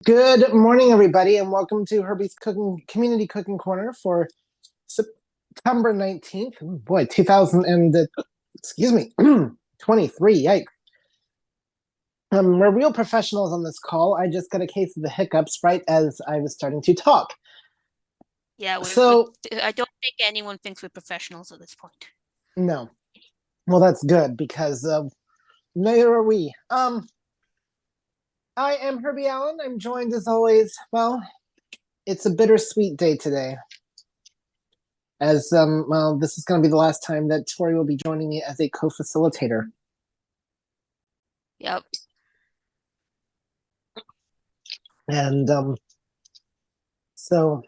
Good morning, everybody, and welcome to Herbie's Cooking Community Cooking Corner for September 19th. Oh boy, 2000 and excuse me, 23. Yikes. We're real professionals on this call. I just got a case of the hiccups right as I was starting to talk. Yeah, So, I don't think anyone thinks we're professionals at this point. no. Well, that's good because neither are we. I am Herbie Allen. I'm joined as always. Well, it's a bittersweet day today. As well, this is going to be the last time that Tori will be joining me as a co-facilitator. Yep. And so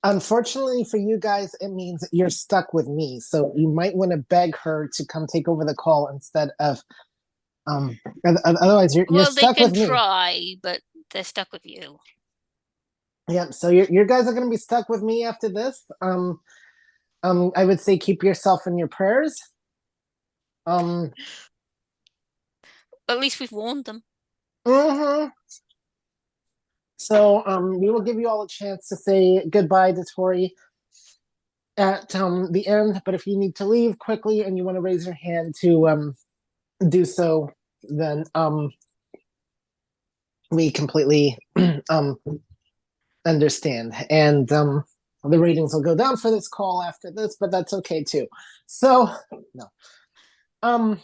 unfortunately for you guys, it means you're stuck with me. So you might want to beg her to come take over the call instead of otherwise you're Well, they stuck with can me. try, but they're stuck with you. Yeah, so you guys are gonna be stuck with me after this. I would say keep yourself in your prayers. Um At least we've warned them. mm-hmm. So we will give you all a chance to say goodbye to Tori at the end, but if you need to leave quickly and you want to raise your hand to do so, then we completely um understand. And the ratings will go down for this call after this, but that's okay too. So no. Um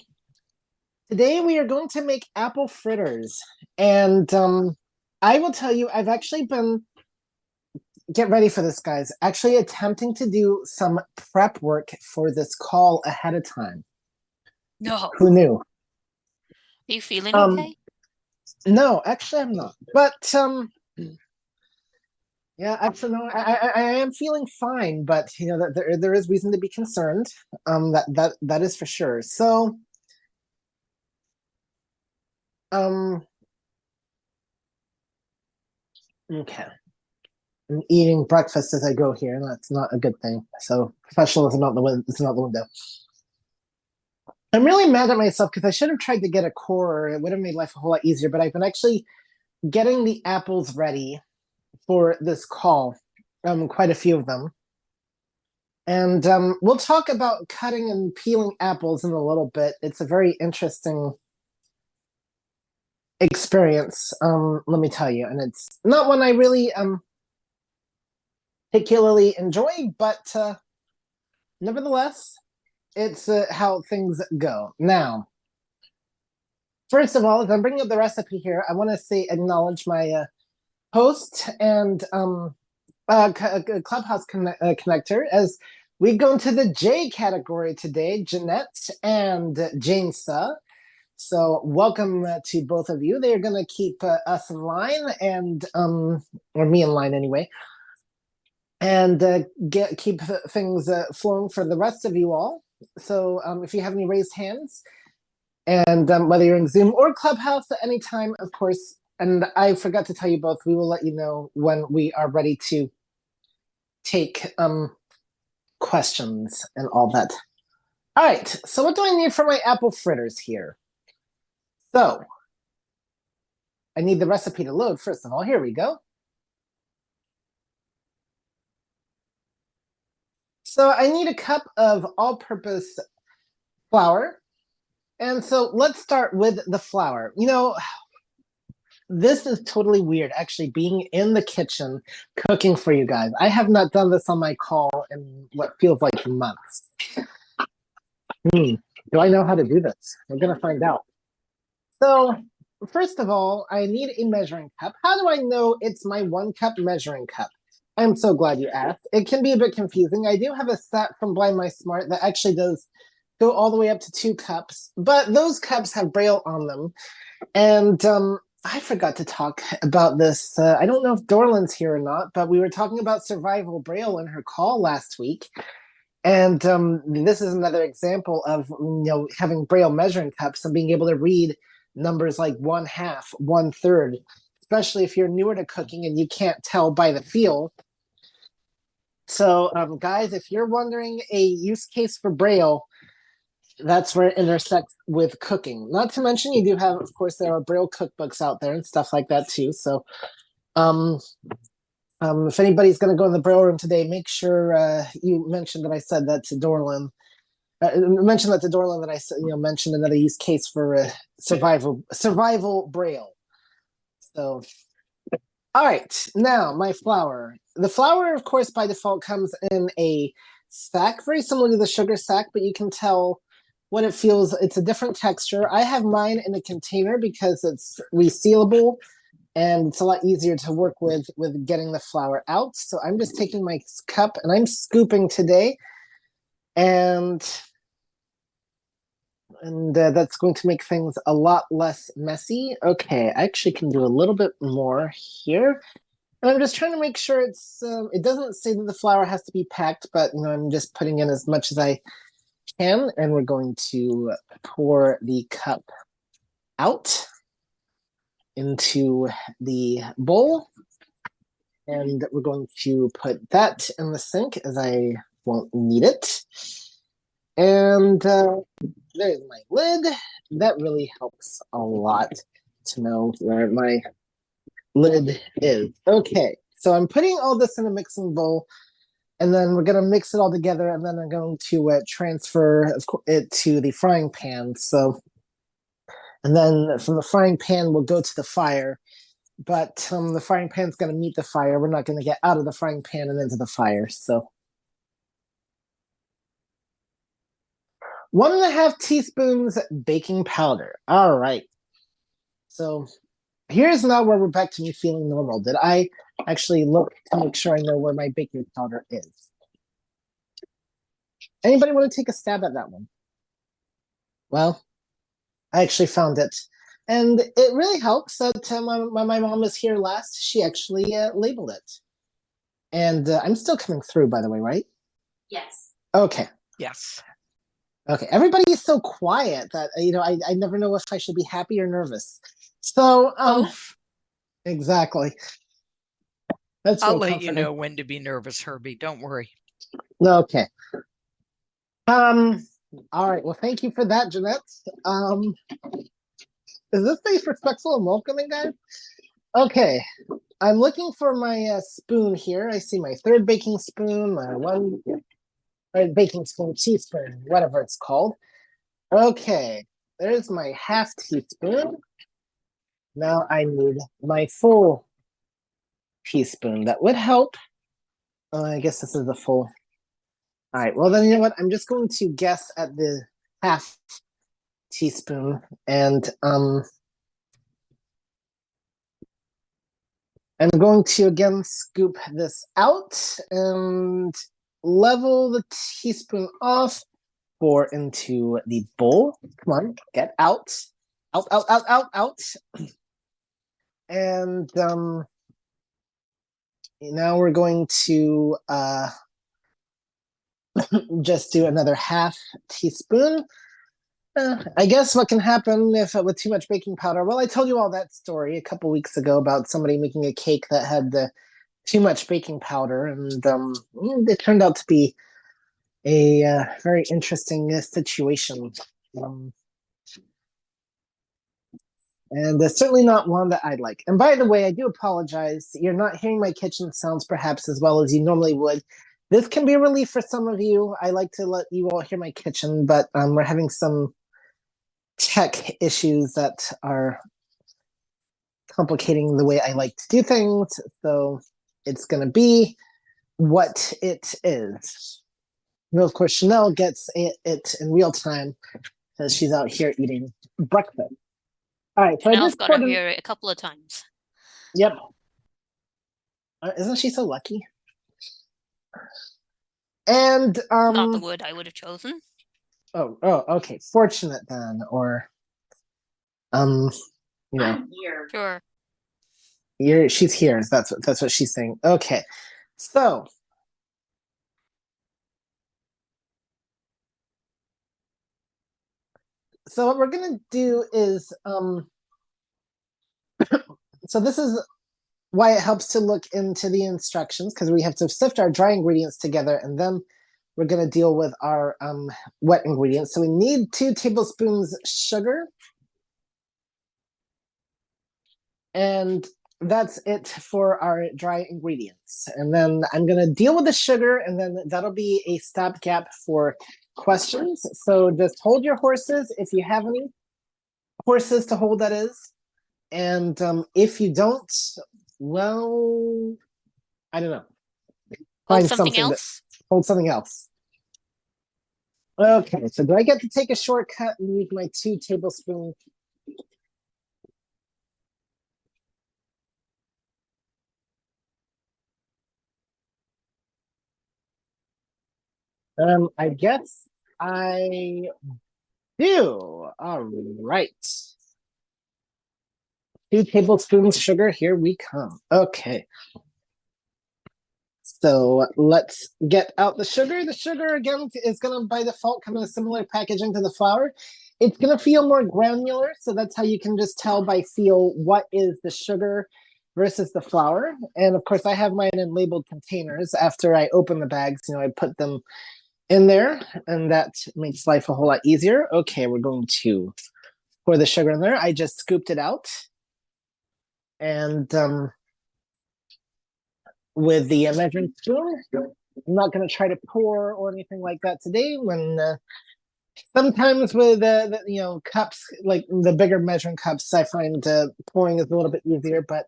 Today we are going to make apple fritters. And I will tell you, I've actually been get ready for this, guys. Actually attempting to do some prep work for this call ahead of time. No. Who knew? Are you feeling Um okay? no, actually I'm not. But yeah, actually, no, I am feeling fine, but you know that there is reason to be concerned. That is for sure. So, um, okay, I'm eating breakfast as I go here, and that's not a good thing. So, professionalism out the window. It's not the window. I'm really mad at myself because I should have tried to get a core. It would have made life a whole lot easier. But I've been actually getting the apples ready for this call. Quite a few of them. And we'll talk about cutting and peeling apples in a little bit. It's a very interesting experience, let me tell you. And it's not one I really particularly enjoy, but nevertheless, it's how things go. Now, first of all, as I'm bringing up the recipe here, I want to say acknowledge my host and Clubhouse connector as we go into the J category today, Jeanette and Janesa. So welcome to both of you. They're going to keep us in line and or me in line anyway, and keep things flowing for the rest of you all. So if you have any raised hands, and whether you're in Zoom or Clubhouse at any time, of course. And I forgot to tell you both, we will let you know when we are ready to take questions and all that. All right. So what do I need for my apple fritters here? So I need the recipe to load, first of all. Here we go. So I need a cup of all-purpose flour. And so let's start with the flour. You know, this is totally weird, actually, being in the kitchen cooking for you guys. I have not done this on my call in what feels like months. Do I know how to do this? We're going to find out. So first of all, I need a measuring cup. How do I know it's my 1 cup measuring cup? I'm so glad you asked. It can be a bit confusing. I do have a set from Blind My Smart that actually does go all the way up to 2 cups, but those cups have Braille on them. And I forgot to talk about this. I don't know if Dorland's here or not, but we were talking about survival Braille in her call last week. And this is another example of having Braille measuring cups and being able to read numbers like 1/2, 1/3, especially if you're newer to cooking and you can't tell by the feel. So, guys, if you're wondering a use case for Braille, that's where it intersects with cooking. Not to mention, you do have, of course, there are Braille cookbooks out there and stuff like that too. So, Um, if anybody's going to go in the braille room today, make sure you mention that I said that to Dorlin. Mention that to Dorlin that I mentioned another use case for survival braille. So, all right, now my flour. The flour, of course, by default comes in a sack, very similar to the sugar sack, but you can tell what it feels. It's a different texture. I have mine in a container because it's resealable and it's a lot easier to work with getting the flour out. So I'm just taking my cup and I'm scooping today, and that's going to make things a lot less messy. Okay, I actually can do a little bit more here. And I'm just trying to make sure it doesn't say that the flour has to be packed, but I'm just putting in as much as I can, and we're going to pour the cup out into the bowl, and we're going to put that in the sink as I won't need it. And there's my lid. That really helps a lot to know where my lid is. Okay, so I'm putting all this in a mixing bowl, and then we're going to mix it all together, and then I'm going to transfer it to the frying pan. So, and then from the frying pan, we'll go to the fire. But the frying pan's going to meet the fire. We're not going to get out of the frying pan and into the fire. So 1.5 teaspoons baking powder. All right. So here's now where we're back to me feeling normal. Did I actually look to make sure I know where my baking powder is? Anybody want to take a stab at that one? Well, I actually found it. And it really helps that my mom was here last. She actually labeled it. And I'm still coming through, by the way, right? Yes. Okay. Yes. Okay. Everybody is so quiet that I never know if I should be happy or nervous. So exactly. That's I'll real let comforting. you know when to be nervous, Herbie. Don't worry. Okay. All right. Well, thank you for that, Jeanette. Is this space respectful and welcoming, guys? Okay. I'm looking for my spoon here. I see my third baking spoon, my one baking spoon, teaspoon, whatever it's called. Okay. There's my half teaspoon. Now I need my full teaspoon. That would help. I guess this is the full. All right. Well, then you know what? I'm just going to guess at the half teaspoon, and I'm going to again scoop this out and level the teaspoon off. Pour into the bowl. Come on, get out. Out, out, out, out, out. And now we're going to just do another half teaspoon. I guess what can happen if with too much baking powder? Well, I told you all that story a couple weeks ago about somebody making a cake that had too much baking powder, and it turned out to be a very interesting situation. And certainly not one that I'd like. And by the way, I do apologize. You're not hearing my kitchen sounds perhaps as well as you normally would. This can be a relief for some of you. I like to let you all hear my kitchen, but we're having some tech issues that are complicating the way I like to do things. So it's going to be what it is. Of course, Chanel gets it in real time because she's out here eating breakfast. All right, so Chanel's got to hear it a couple of times. Yep. Isn't she so lucky? And not the word I would have chosen. Oh, okay. Fortunate then, or I'm here. Sure. She's here. That's what she's saying. Okay, so what we're gonna do is so this is why it helps to look into the instructions, because we have to sift our dry ingredients together, and then we're going to deal with our wet ingredients. So we need 2 tablespoons sugar. And that's it for our dry ingredients. And then I'm going to deal with the sugar, and then that'll be a stopgap for questions. So just hold your horses if you have any horses to hold, that is. And if you don't, well, I don't know. Hold Find something something else. hold something else. Okay, so do I get to take a shortcut and use my 2 tablespoons? I guess I do. All right. 2 tablespoons sugar, here we come. Okay. So let's get out the sugar. The sugar, again, is going to, by default, come in a similar packaging to the flour. It's going to feel more granular, so that's how you can just tell by feel what is the sugar versus the flour. And of course, I have mine in labeled containers. After I open the bags, I put them in there, and that makes life a whole lot easier. Okay, we're going to pour the sugar in there. I just scooped it out. And with the measuring spoon, I'm not going to try to pour or anything like that today. When sometimes with cups, like the bigger measuring cups, I find pouring is a little bit easier, but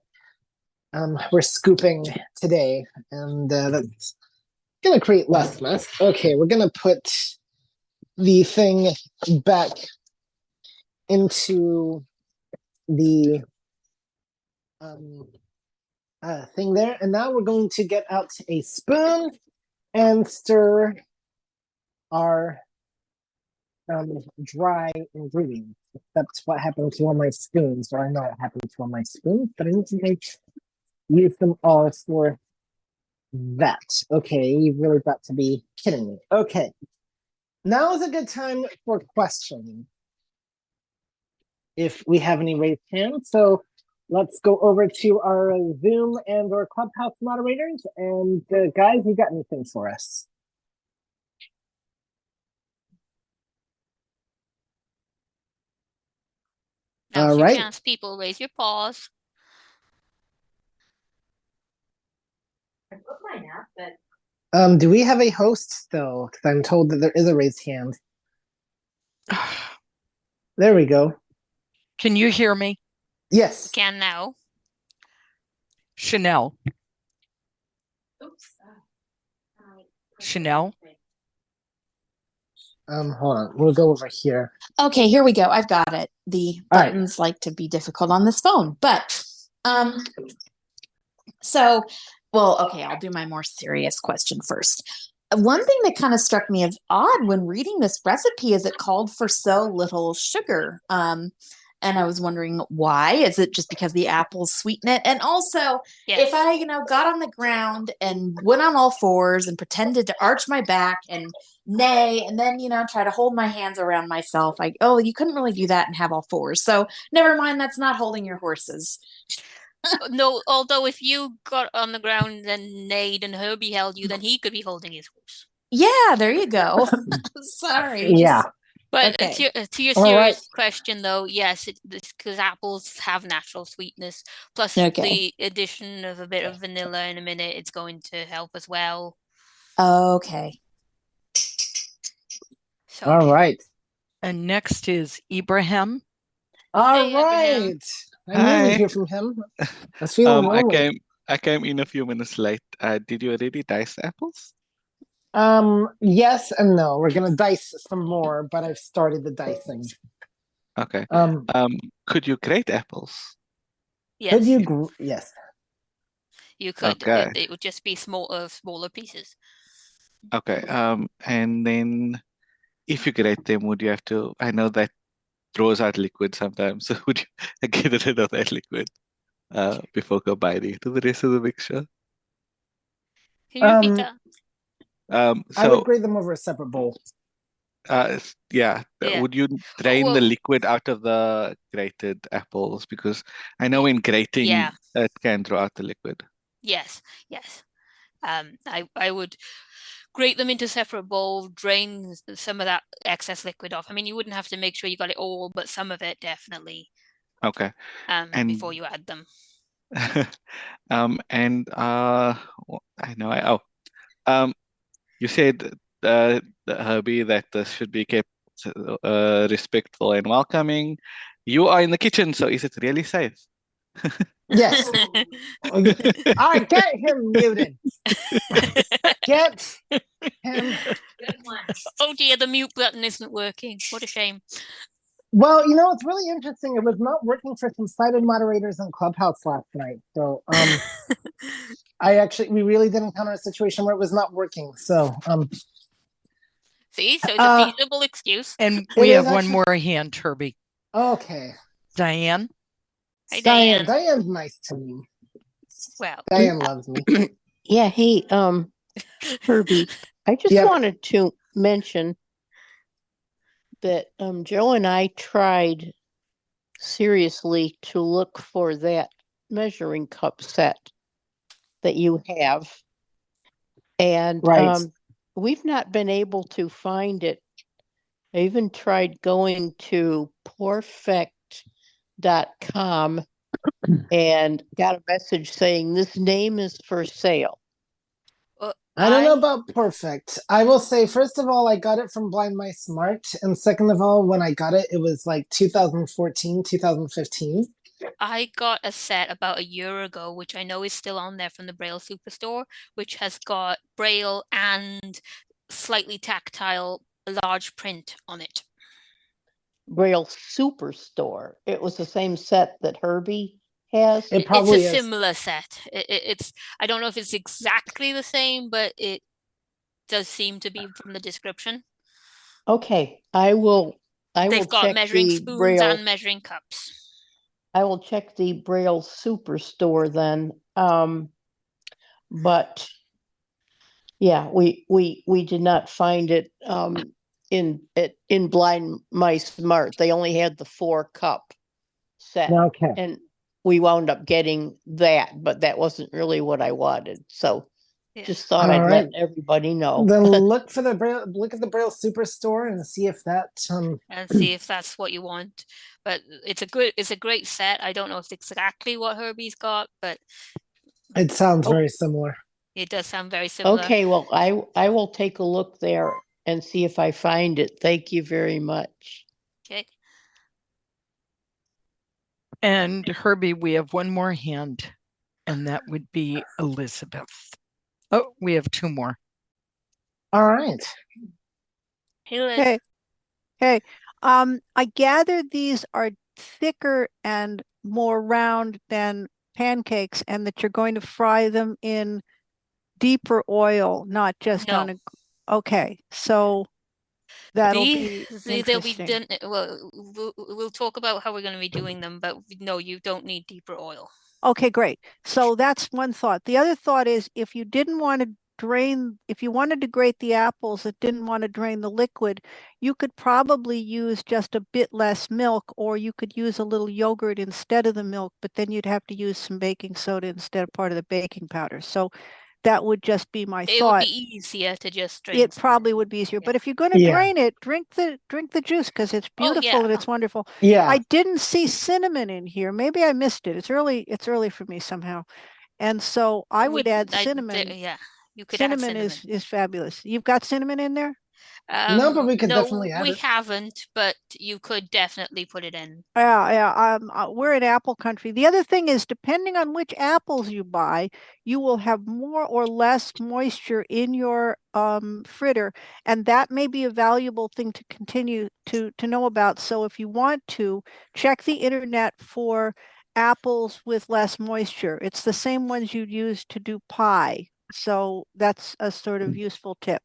we're scooping today, and that's going to create less mess. Okay, we're going to put the thing back into the thing there, and now we're going to get out a spoon and stir our dry ingredients. That's what happened to all my spoons, or I know it happened to all my spoons, but I need to use them all for that. Okay, you've really got to be kidding me. Okay, now is a good time for questions, if we have any raised hands. So let's go over to our Zoom and our Clubhouse moderators. And guys, you got anything for us? Now's All your right. chance, people. Raise your paws. I put mine up, but Do we have a host still? Because I'm told that there is a raised hand. There we go. Can you hear me? Yes. Can now. Chanel. oops. Chanel? Hold on. We'll go over here. Okay, here we go. I've got it. The All right. buttons like to be difficult on this phone, but so okay, I'll do my more serious question first. One thing that kind of struck me as odd when reading this recipe is it called for so little sugar. And I was wondering why. Is it just because the apples sweeten it? And also, Yes. if I, got on the ground and went on all fours and pretended to arch my back and neigh, and then, try to hold my hands around myself, you couldn't really do that and have all fours. So never mind, that's not holding your horses. No, although if you got on the ground and neighed and Herbie held you, then he could be holding his horse. Yeah, there you go. Sorry. Yeah. But Okay. to your All serious right. question, though, yes, it's because apples have natural sweetness. Plus, Okay. the addition of a bit of vanilla in a minute, it's going to help as well. Okay. So, All right. And next is Ibrahim. All Hey, Abraham. right. I knew we'd Hi. hear from him. I was feeling lonely. I came in a few minutes late. Did you already dice the apples? Yes and no. We're gonna dice some more, but I've started the dicing. Okay. Um, Could you grate apples? yes, could you? Yes. you could. Okay. It would just be smaller pieces. Okay. And then if you grate them, would you have to? I know that throws out liquid sometimes. So would you get rid of that liquid before combining it to the rest of the mixture? Can you repeat Um, that? I would So grade them over a separate bowl. yeah, Yeah. would you drain the well- liquid out of the grated apples? Because I know in grating Yeah. it can draw out the liquid. Yes. I would grate them into separate bowl, drain some of that excess liquid off. I mean, you wouldn't have to make sure you got it all, but some of it definitely. Okay. And Before you add them. And I know you said Herbie that this should be kept respectful and welcoming. You are in the kitchen, so is it really safe? Yes. All right, get him muted. Get him. Good one. Oh dear, the mute button isn't working. What a shame. Well, it's really interesting. It was not working for some sighted moderators in Clubhouse last night. So, we really did encounter a situation where it was not working. So, See, so it's a feasible excuse. And It we is have one actually- more hand, Herbie. okay. Diane? Hi, Diane. Diane's nice to me. Well, Diane loves me. Yeah, hey, Herbie, I just Yep. wanted to mention that Joe and I tried seriously to look for that measuring cup set that you have. And Right. we've not been able to find it. I even tried going to perfect.com and got a message saying this name is for sale. I don't know about perfect. I will say, first of all, I got it from Blind My Smart. And second of all, when I got it, it was like 2014, 2015. I got a set about a year ago, which I know is still on there from the Braille Superstore, which has got Braille and slightly tactile large print on it. Braille Superstore. It was the same set that Herbie has. It probably It's a is. similar set. It's I don't know if it's exactly the same, but it does seem to be from the description. Okay, I will They've got check measuring the spoons Braille. and measuring cups. I will check the Braille Superstore then. But yeah, we did not find it in Blind My Smart. They only had the 4-cup set. Okay. And we wound up getting that, but that wasn't really what I wanted. So Yeah. just thought All I'd right. let everybody know. Then look at the Braille Superstore and see if that and see if that's what you want. But it's a great set. I don't know if it's exactly what Herbie's got, but it sounds very similar. it does sound very similar. Okay, well, I will take a look there and see if I find it. Thank you very much. Okay. And Herbie, we have one more hand, and that would be Elizabeth. Oh, we have two more. All right. Hey, Liz. Hey, hey. I gather these are thicker and more round than pancakes, and that you're going to fry them in deeper oil, not just on No. a. Okay, so that'll be They'll be interesting. done. Well, we'll talk about how we're going to be doing them, but no, you don't need deeper oil. Okay, great. So that's one thought. The other thought is if you didn't want to if you wanted to grate the apples that didn't want to drain the liquid, you could probably use just a bit less milk, or you could use a little yogurt instead of the milk, but then you'd have to use some baking soda instead of part of the baking powder. So that would just be my It thought. would be easier to just drain. It probably would be easier, Yeah. but if you're going to Yeah. drain it, drink the juice because it's Oh, beautiful yeah. and it's wonderful. Yeah. I didn't see cinnamon in here. Maybe I missed it. It's early for me somehow. And so I would add cinnamon. Yeah, you could add Cinnamon cinnamon. is fabulous. You've got cinnamon in there? No, but we could definitely add we it. haven't, but you could definitely put it in. Yeah. We're in apple country. The other thing is, depending on which apples you buy, you will have more or less moisture in your fritter, and that may be a valuable thing to continue to know about. So if you want to, check the internet for apples with less moisture. It's the same ones you'd use to do pie. So that's a sort of useful tip.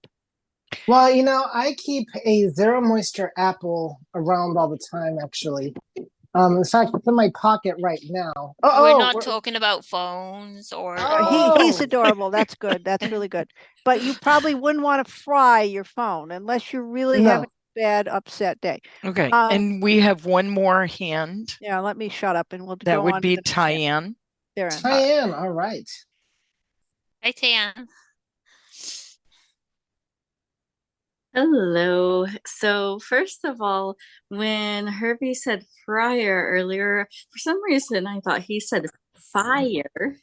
Well, I keep a zero moisture apple around all the time, actually. In fact, it's in my pocket right now. We're not talking about phones or. He's Oh. adorable. That's good. That's really good. But you probably wouldn't want to fry your phone unless you're really having a bad upset day. Okay, and we have one more hand. Yeah, let me shut up and we'll go That on. would to be the next hand. Tyann. There. Tyann, all right. Hi, Tyann. Hello. So first of all, when Herbie said fryer earlier, for some reason I thought he said fire.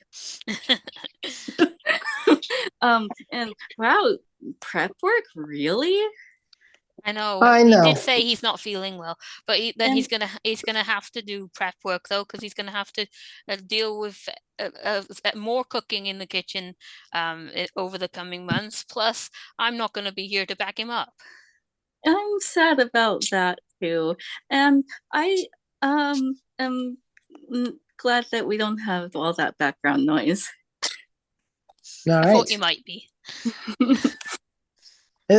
And wow, prep work, really? I know. I He know. did say he's not feeling well, but then he's And gonna have to do prep work though, because he's gonna have to deal with more cooking in the kitchen over the coming months. Plus, I'm not gonna be here to back him up. I'm sad about that too. And I am glad that we don't have all that background noise. All I right. thought you might be.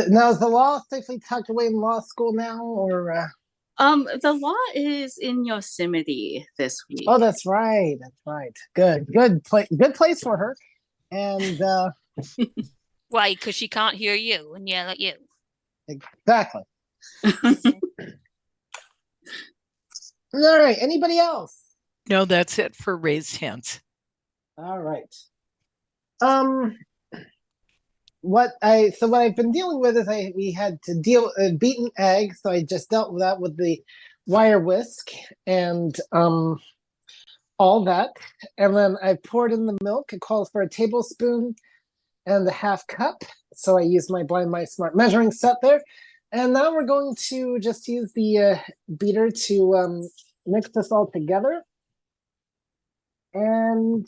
Now, is the law safely tucked away in law school now, or? The law is in Yosemite this week. Oh, that's right. That's right. Good place for her. And Why? Because she can't hear you and yell at you. exactly. All right. Anybody else? No, that's it for raised hands. All right. What I've been dealing with is we had to deal beaten egg, so I just dealt with that with the wire whisk and all that, and then I poured in the milk. It calls for a tablespoon and a half cup, so I used my Blind Mice Smart measuring set there, and now we're going to just use the beater to mix this all together, and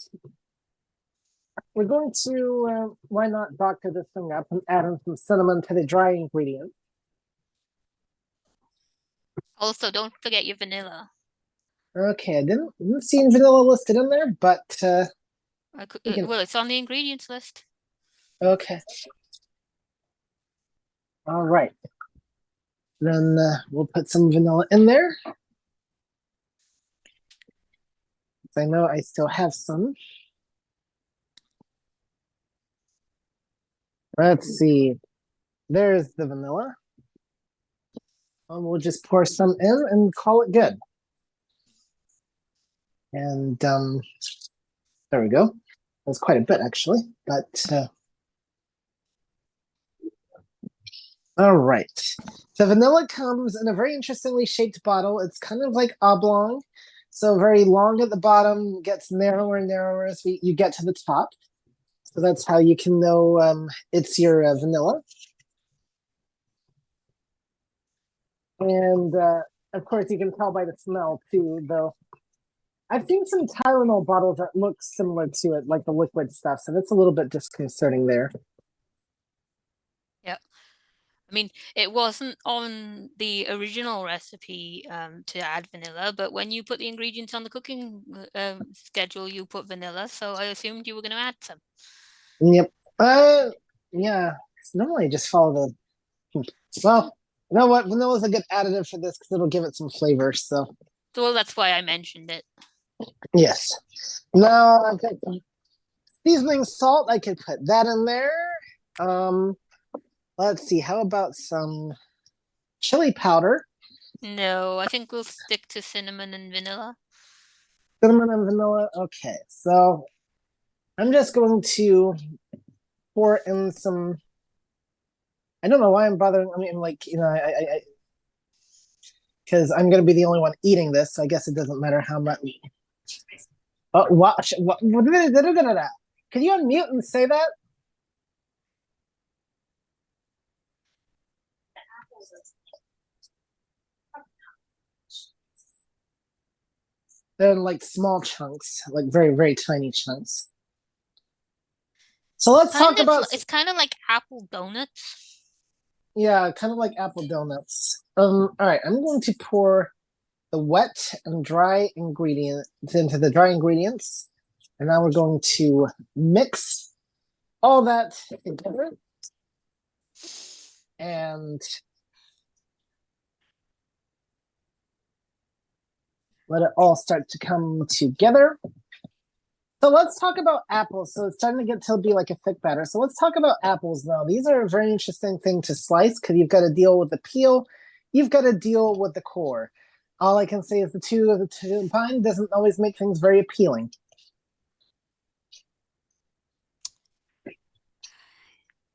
we're going to, why not doctor this thing up and add in some cinnamon to the dry ingredient. Also, don't forget your vanilla. Okay, I didn't see vanilla listed in there, but Well, it's on the ingredients list. okay. All right. Then we'll put some vanilla in there. I know I still have some. Let's see. There's the vanilla. And we'll just pour some in and call it good. And there we go. That's quite a bit actually, but all right. The vanilla comes in a very interestingly shaped bottle. It's kind of like oblong, so very long at the bottom, gets narrower and narrower as you get to the top. So that's how you can know it's your vanilla. And of course, you can tell by the smell too, though. I've seen some Tylenol bottles that look similar to it, like the liquid stuff, so that's a little bit disconcerting there. Yeah. I mean, it wasn't on the original recipe to add vanilla, but when you put the ingredients on the cooking schedule, you put vanilla, so I assumed you were going to add some. Yep. Yeah. Normally, I just follow the. Well, you know what? Vanilla is a good additive for this because it'll give it some flavor. So. Well, that's why I mentioned it. Yes. Now I've got some seasoning salt. I could put that in there. Let's see. How about some chili powder? No, I think we'll stick to cinnamon and vanilla. Cinnamon and vanilla. Okay. So I'm just going to pour in some. I don't know why I'm bothering. I mean, like, you know, I because I'm going to be the only one eating this, so I guess it doesn't matter how much. Oh, what? Can you unmute and say that? They're in like small chunks, like very, very tiny chunks. So let's talk about. It's kind of like apple donuts. Yeah, kind of like apple donuts. All right, I'm going to pour the wet and dry ingredients into the dry ingredients, and now we're going to mix all that together, and let it all start to come together. So let's talk about apples. So it's starting to get to be like a thick batter. So let's talk about apples now. These are a very interesting thing to slice because you've got to deal with the peel. You've got to deal with the core. All I can say is the two combined doesn't always make things very appealing.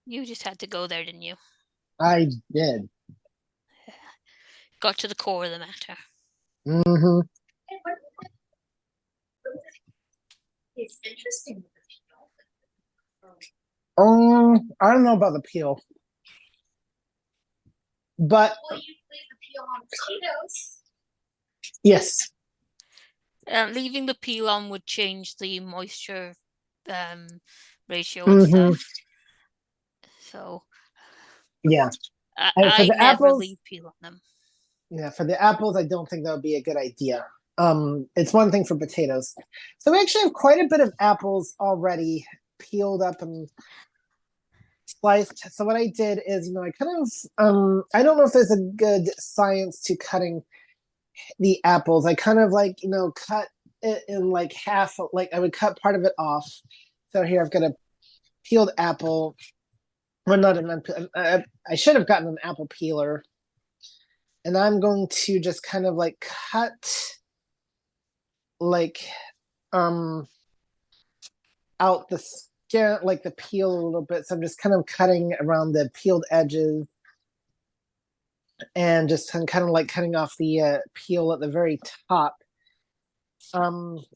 You just had to go there, didn't you? I did. Got to the core of the matter. Mm-hmm. It's interesting with the I don't know about the peel, but well, you leave the peel on potatoes. yes. Leaving the peel on would change the moisture ratio and stuff. So Yeah. I, And for I the never apples, leave peel on them. yeah, for the apples, I don't think that would be a good idea. It's one thing for potatoes. So we actually have quite a bit of apples already peeled up and sliced. So what I did is, I kind of, I don't know if there's a good science to cutting the apples. I kind of like, cut it in like half, like I would cut part of it off. So here I've got a peeled apple. Well, not an I should have gotten an apple peeler. And I'm going to just kind of like cut like out the skin, like the peel a little bit. So I'm just kind of cutting around the peeled edges and just kind of like cutting off the peel at the very top.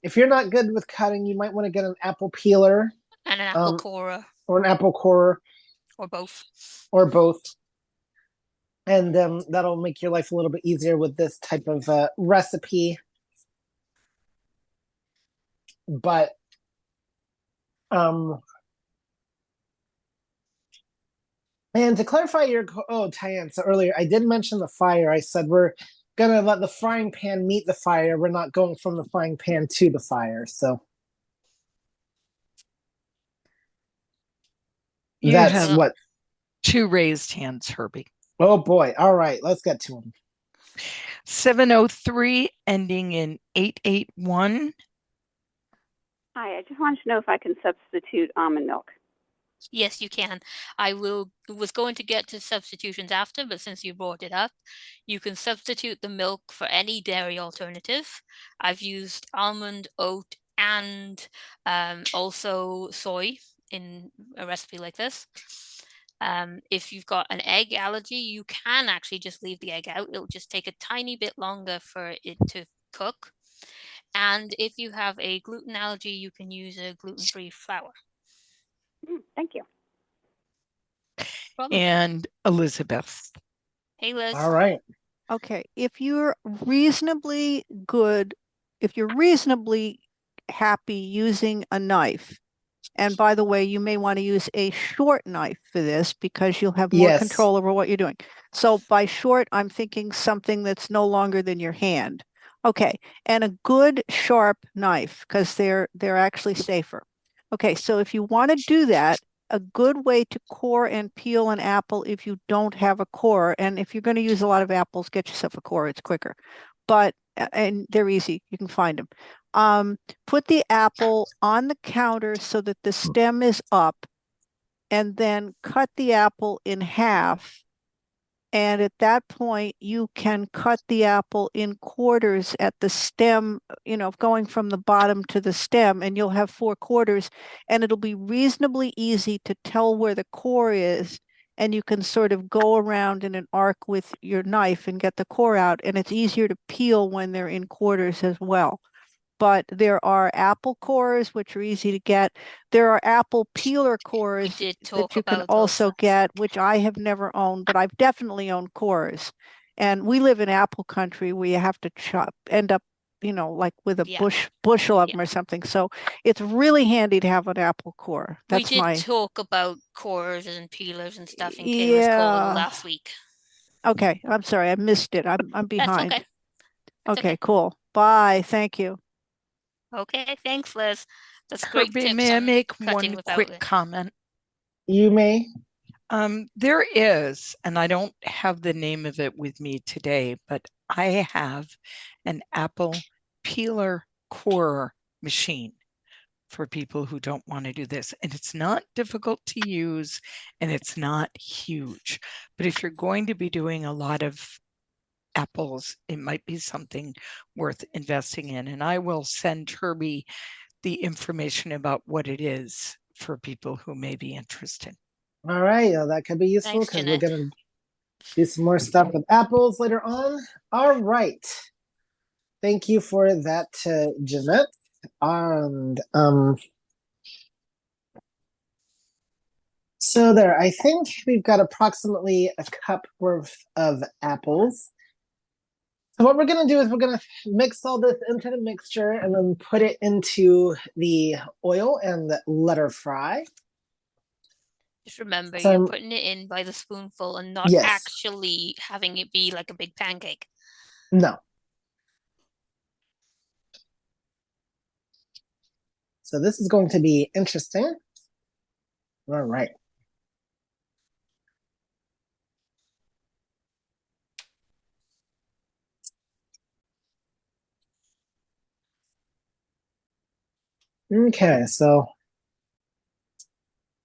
If you're not good with cutting, you might want to get an apple peeler And an apple corer. or an apple corer Or both. or both. And that'll make your life a little bit easier with this type of recipe. But and to clarify Tyann, so earlier I did mention the fire. I said we're gonna let the frying pan meet the fire. We're not going from the frying pan to the fire. So that's what. 2 raised hands, Herbie. Oh boy. All right, let's get to them. 703 ending in 881. Hi, I just wanted to know if I can substitute almond milk. Yes, you can. I was going to get to substitutions after, but since you brought it up, you can substitute the milk for any dairy alternative. I've used almond, oat, and also soy in a recipe like this. If you've got an egg allergy, you can actually just leave the egg out. It'll just take a tiny bit longer for it to cook. And if you have a gluten allergy, you can use a gluten-free flour. Thank you. Problem. And Elizabeth. Hey, Liz. All right. Okay, if you're reasonably good, if you're reasonably happy using a knife, and by the way, you may want to use a short knife for this because you'll have more control over what you're doing. So by short, I'm thinking something that's no longer than your hand. Okay, and a good sharp knife because they're actually safer. Okay, so if you want to do that, a good way to core and peel an apple if you don't have a core, and if you're going to use a lot of apples, get yourself a core, it's quicker. And they're easy, you can find them. Put the apple on the counter so that the stem is up, and then cut the apple in half. And at that point, you can cut the apple in quarters at the stem, going from the bottom to the stem, and you'll have 4 quarters, and it'll be reasonably easy to tell where the core is. And you can sort of go around in an arc with your knife and get the core out. And it's easier to peel when they're in quarters as well. But there are apple cores, which are easy to get. There are apple peeler cores that you can also get, which I have never owned, but I've definitely owned cores. And we live in apple country where you have to end up, like with a bushel of them or something. So it's really handy to have an apple core. We did talk about cores and peelers and stuff in Kayla's call last week. Okay, I'm sorry, I missed it. I'm behind. That's okay. Okay, cool. Bye. Thank you. Okay, thanks, Liz. That's great Herbie, tips. may I make one quick comment? You may. There is, and I don't have the name of it with me today, but I have an apple peeler corer machine for people who don't want to do this. And it's not difficult to use, and it's not huge. But if you're going to be doing a lot of apples, it might be something worth investing in. And I will send Herbie the information about what it is for people who may be interested. All right, that could be useful because we're going to do some more stuff with apples later on. All right. Thank you for that, Jeanette. And so there, I think we've got approximately a cup worth of apples. So what we're gonna do is we're gonna mix all this into the mixture and then put it into the oil and let her fry. Just remember, So you're putting it in by the spoonful and not Yes. actually having it be like a big pancake. No. So this is going to be interesting. All right. Okay, so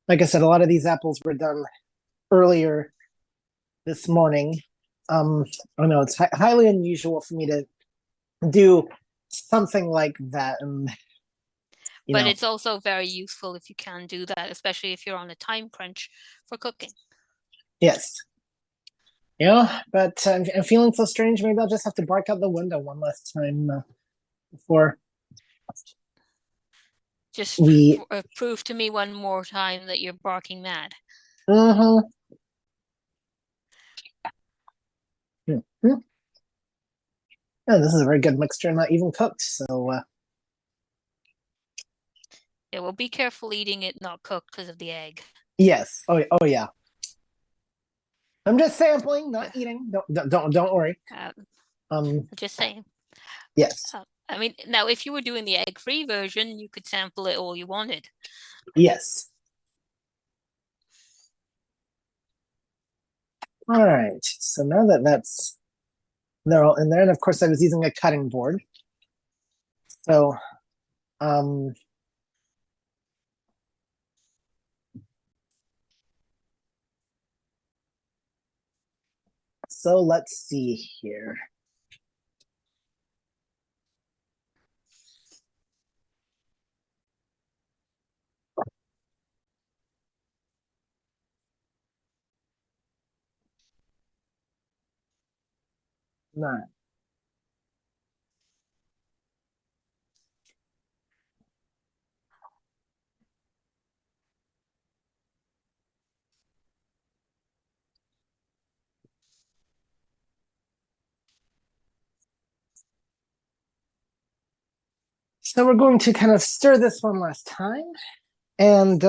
like I said, a lot of these apples were done earlier this morning. I know it's highly unusual for me to do something like that, and But it's also very useful if you can do that, especially if you're on a time crunch for cooking. Yes. But I'm feeling so strange. Maybe I'll just have to bark out the window one last time before Just we. prove to me one more time that you're barking mad. Mm-hmm. Yeah, this is a very good mixture, not even cooked. So Yeah, well, be careful eating it not cooked because of the egg. yes. Oh yeah. I'm just sampling, not eating. Don't worry. Just saying. Yes. I mean, now if you were doing the egg-free version, you could sample it all you wanted. Yes. All right. So now that they're all in there, and of course I was using a cutting board. So so let's see here. Nine. So we're going to kind of stir this one last time, and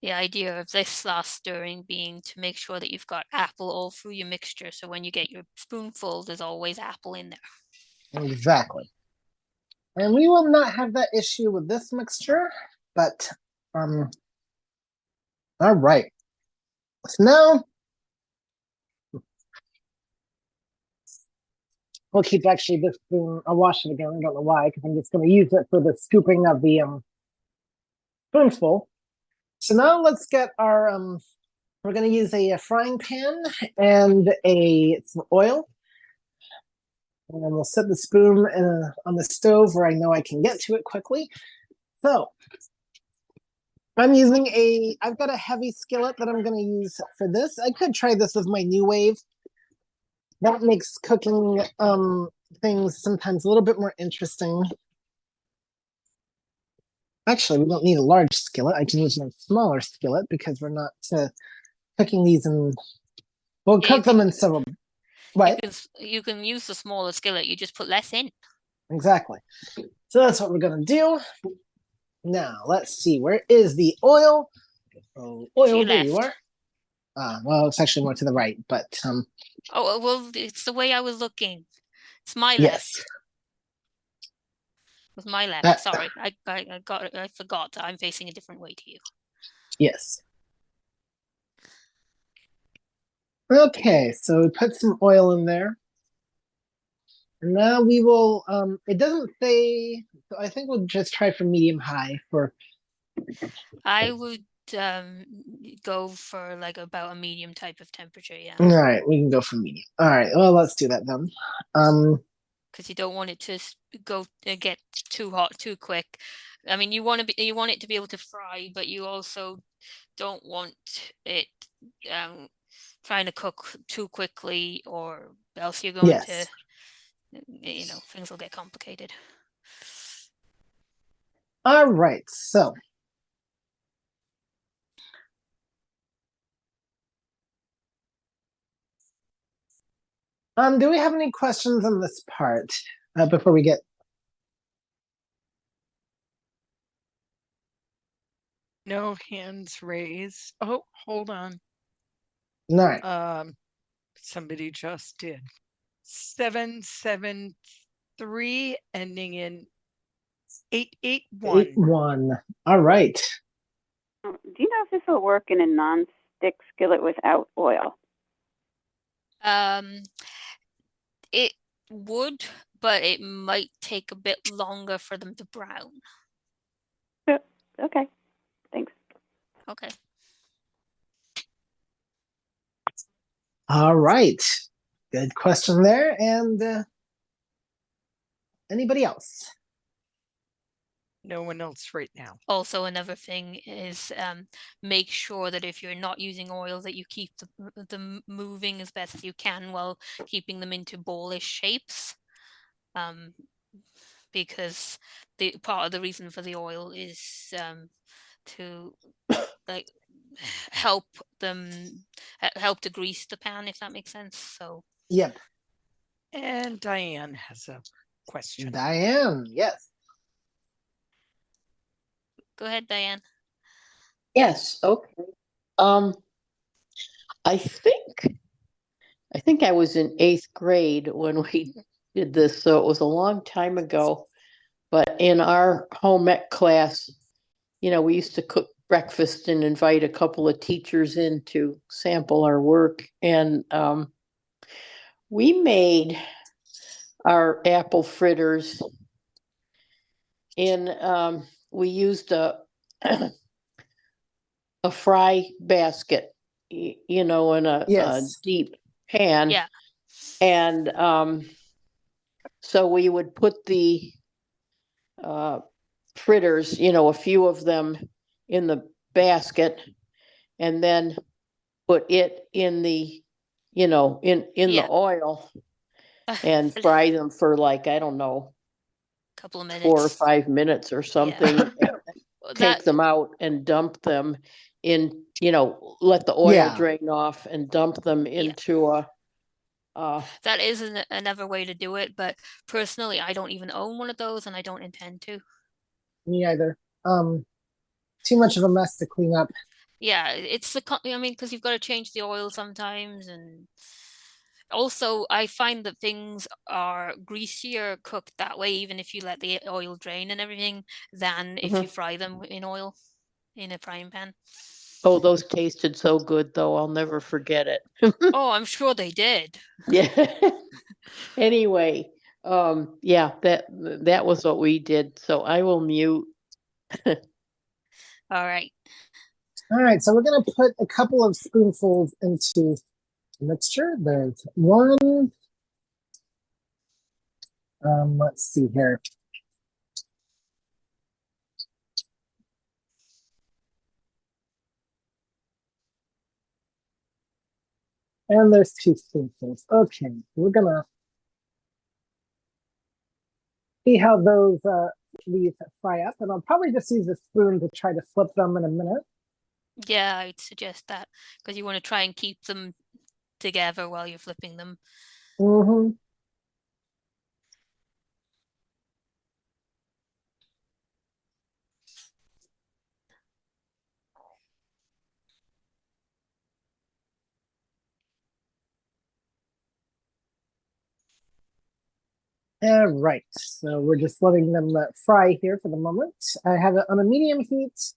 The idea of this last stirring being to make sure that you've got apple all through your mixture. So when you get your spoonful, there's always apple in there. Exactly. And we will not have that issue with this mixture, but all right. So now we'll keep actually this spoon. I'll wash it again. I don't know why, because I'm just going to use it for the scooping of the spoonful. So now let's get our we're going to use a frying pan and some oil. And then we'll set the spoon on the stove where I know I can get to it quickly. So I've got a heavy skillet that I'm going to use for this. I could try this with my New Wave. That makes cooking things sometimes a little bit more interesting. Actually, we don't need a large skillet. I can use a smaller skillet because we're not cooking these in. We'll cook them in several. What? You can use the smaller skillet. You just put less in. Exactly. So that's what we're gonna do. Now let's see. Where is the oil? Oh, oil. There you are. Well, it's actually more to the right, but Oh well, it's the way I was looking. It's my left. Yes. With my left. Sorry, I forgot. I'm facing a different way to you. Yes. Okay, so we put some oil in there. And now we will, it doesn't say, so I think we'll just try for medium high for. I would go for like about a medium type of temperature, yeah. All right, we can go for medium. All right, well, let's do that then. because you don't want it to go get too hot too quick. I mean, you want it to be able to fry, but you also don't want it trying to cook too quickly, or else you're going to, Yes. things will get complicated. All right, so do we have any questions on this part before we get? No hands raised. Oh, hold on. All right. Somebody just did. 773 ending in 881. 8-1. All right. Do you know if this will work in a non-stick skillet without oil? It would, but it might take a bit longer for them to brown. Okay, thanks. Okay. All right. Good question there. And anybody else? No one else right now. Also, another thing is make sure that if you're not using oil, that you keep them moving as best as you can while keeping them into ballish shapes. Because the part of the reason for the oil is to like help to grease the pan, if that makes sense. So Yep. And Diane has a question. Diane, yes. Go ahead, Diane. Yes, okay. I think I was in 8th grade when we did this, so it was a long time ago. But in our home ec class, we used to cook breakfast and invite a couple of teachers in to sample our work. And we made our apple fritters we used a fry basket, in a Yes. deep pan. Yeah. And so we would put the fritters, a few of them in the basket, and then put it in the, in Yeah. the oil and fry them for like, I don't know, couple of minutes. 4 or 5 minutes or something. Take them out and dump them in, let the oil drain off and dump them into a that is another way to do it, but personally I don't even own one of those, and I don't intend to. Me either. Too much of a mess to clean up. Yeah, it's because you've got to change the oil sometimes, and also I find that things are greasier cooked that way, even if you let the oil drain and everything, than if you fry them in oil in a frying pan. Oh, those tasted so good, though. I'll never forget it. Oh, I'm sure they did. Yeah. Anyway, yeah, that was what we did. So I will mute. All right. All right, so we're gonna put a couple of spoonfuls into the mixture. There's one. Let's see here. And there's 2 spoonfuls. Okay, we're gonna see how these fry up, and I'll probably just use a spoon to try to flip them in a minute. Yeah, I'd suggest that, because you want to try and keep them together while you're flipping them. Mm-hmm. All right, so we're just letting them fry here for the moment. I have it on a medium heat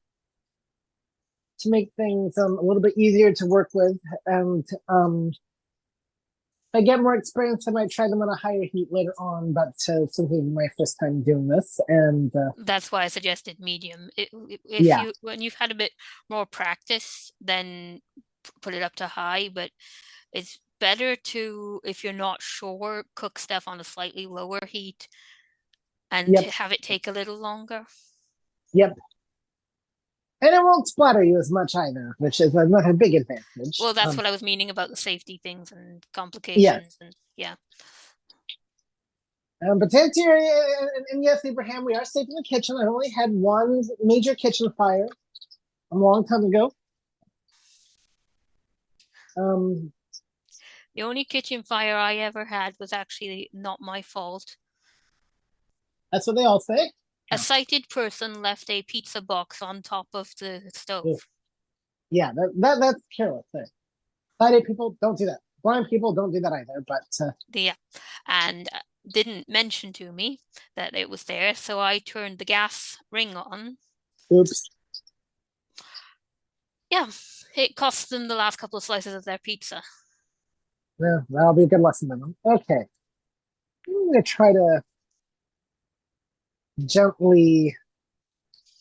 to make things a little bit easier to work with, and if I get more experience, I might try them on a higher heat later on, but since this is my first time doing this, and that's why I suggested medium. When you've had a bit more practice, then put it up to high, but it's better to, if you're not sure, cook stuff on a slightly lower heat and Yep. have it take a little longer. Yep. And it won't splatter you as much either, which is another big advantage. Well, that's what I was meaning about the safety things and complications. And yeah. But to answer your, and yes, Abraham, we are safe in the kitchen. I only had one major kitchen fire a long time ago. The only kitchen fire I ever had was actually not my fault. That's what they all say. A sighted person left a pizza box on top of the stove. Oof. Yeah, that's careless. Sighted people don't do that. Blind people don't do that either. But yeah, and didn't mention to me that it was there, so I turned the gas ring on. Oops. Yeah, it cost them the last couple of slices of their pizza. Yeah, that'll be a good lesson to them. Okay, I'm gonna try to gently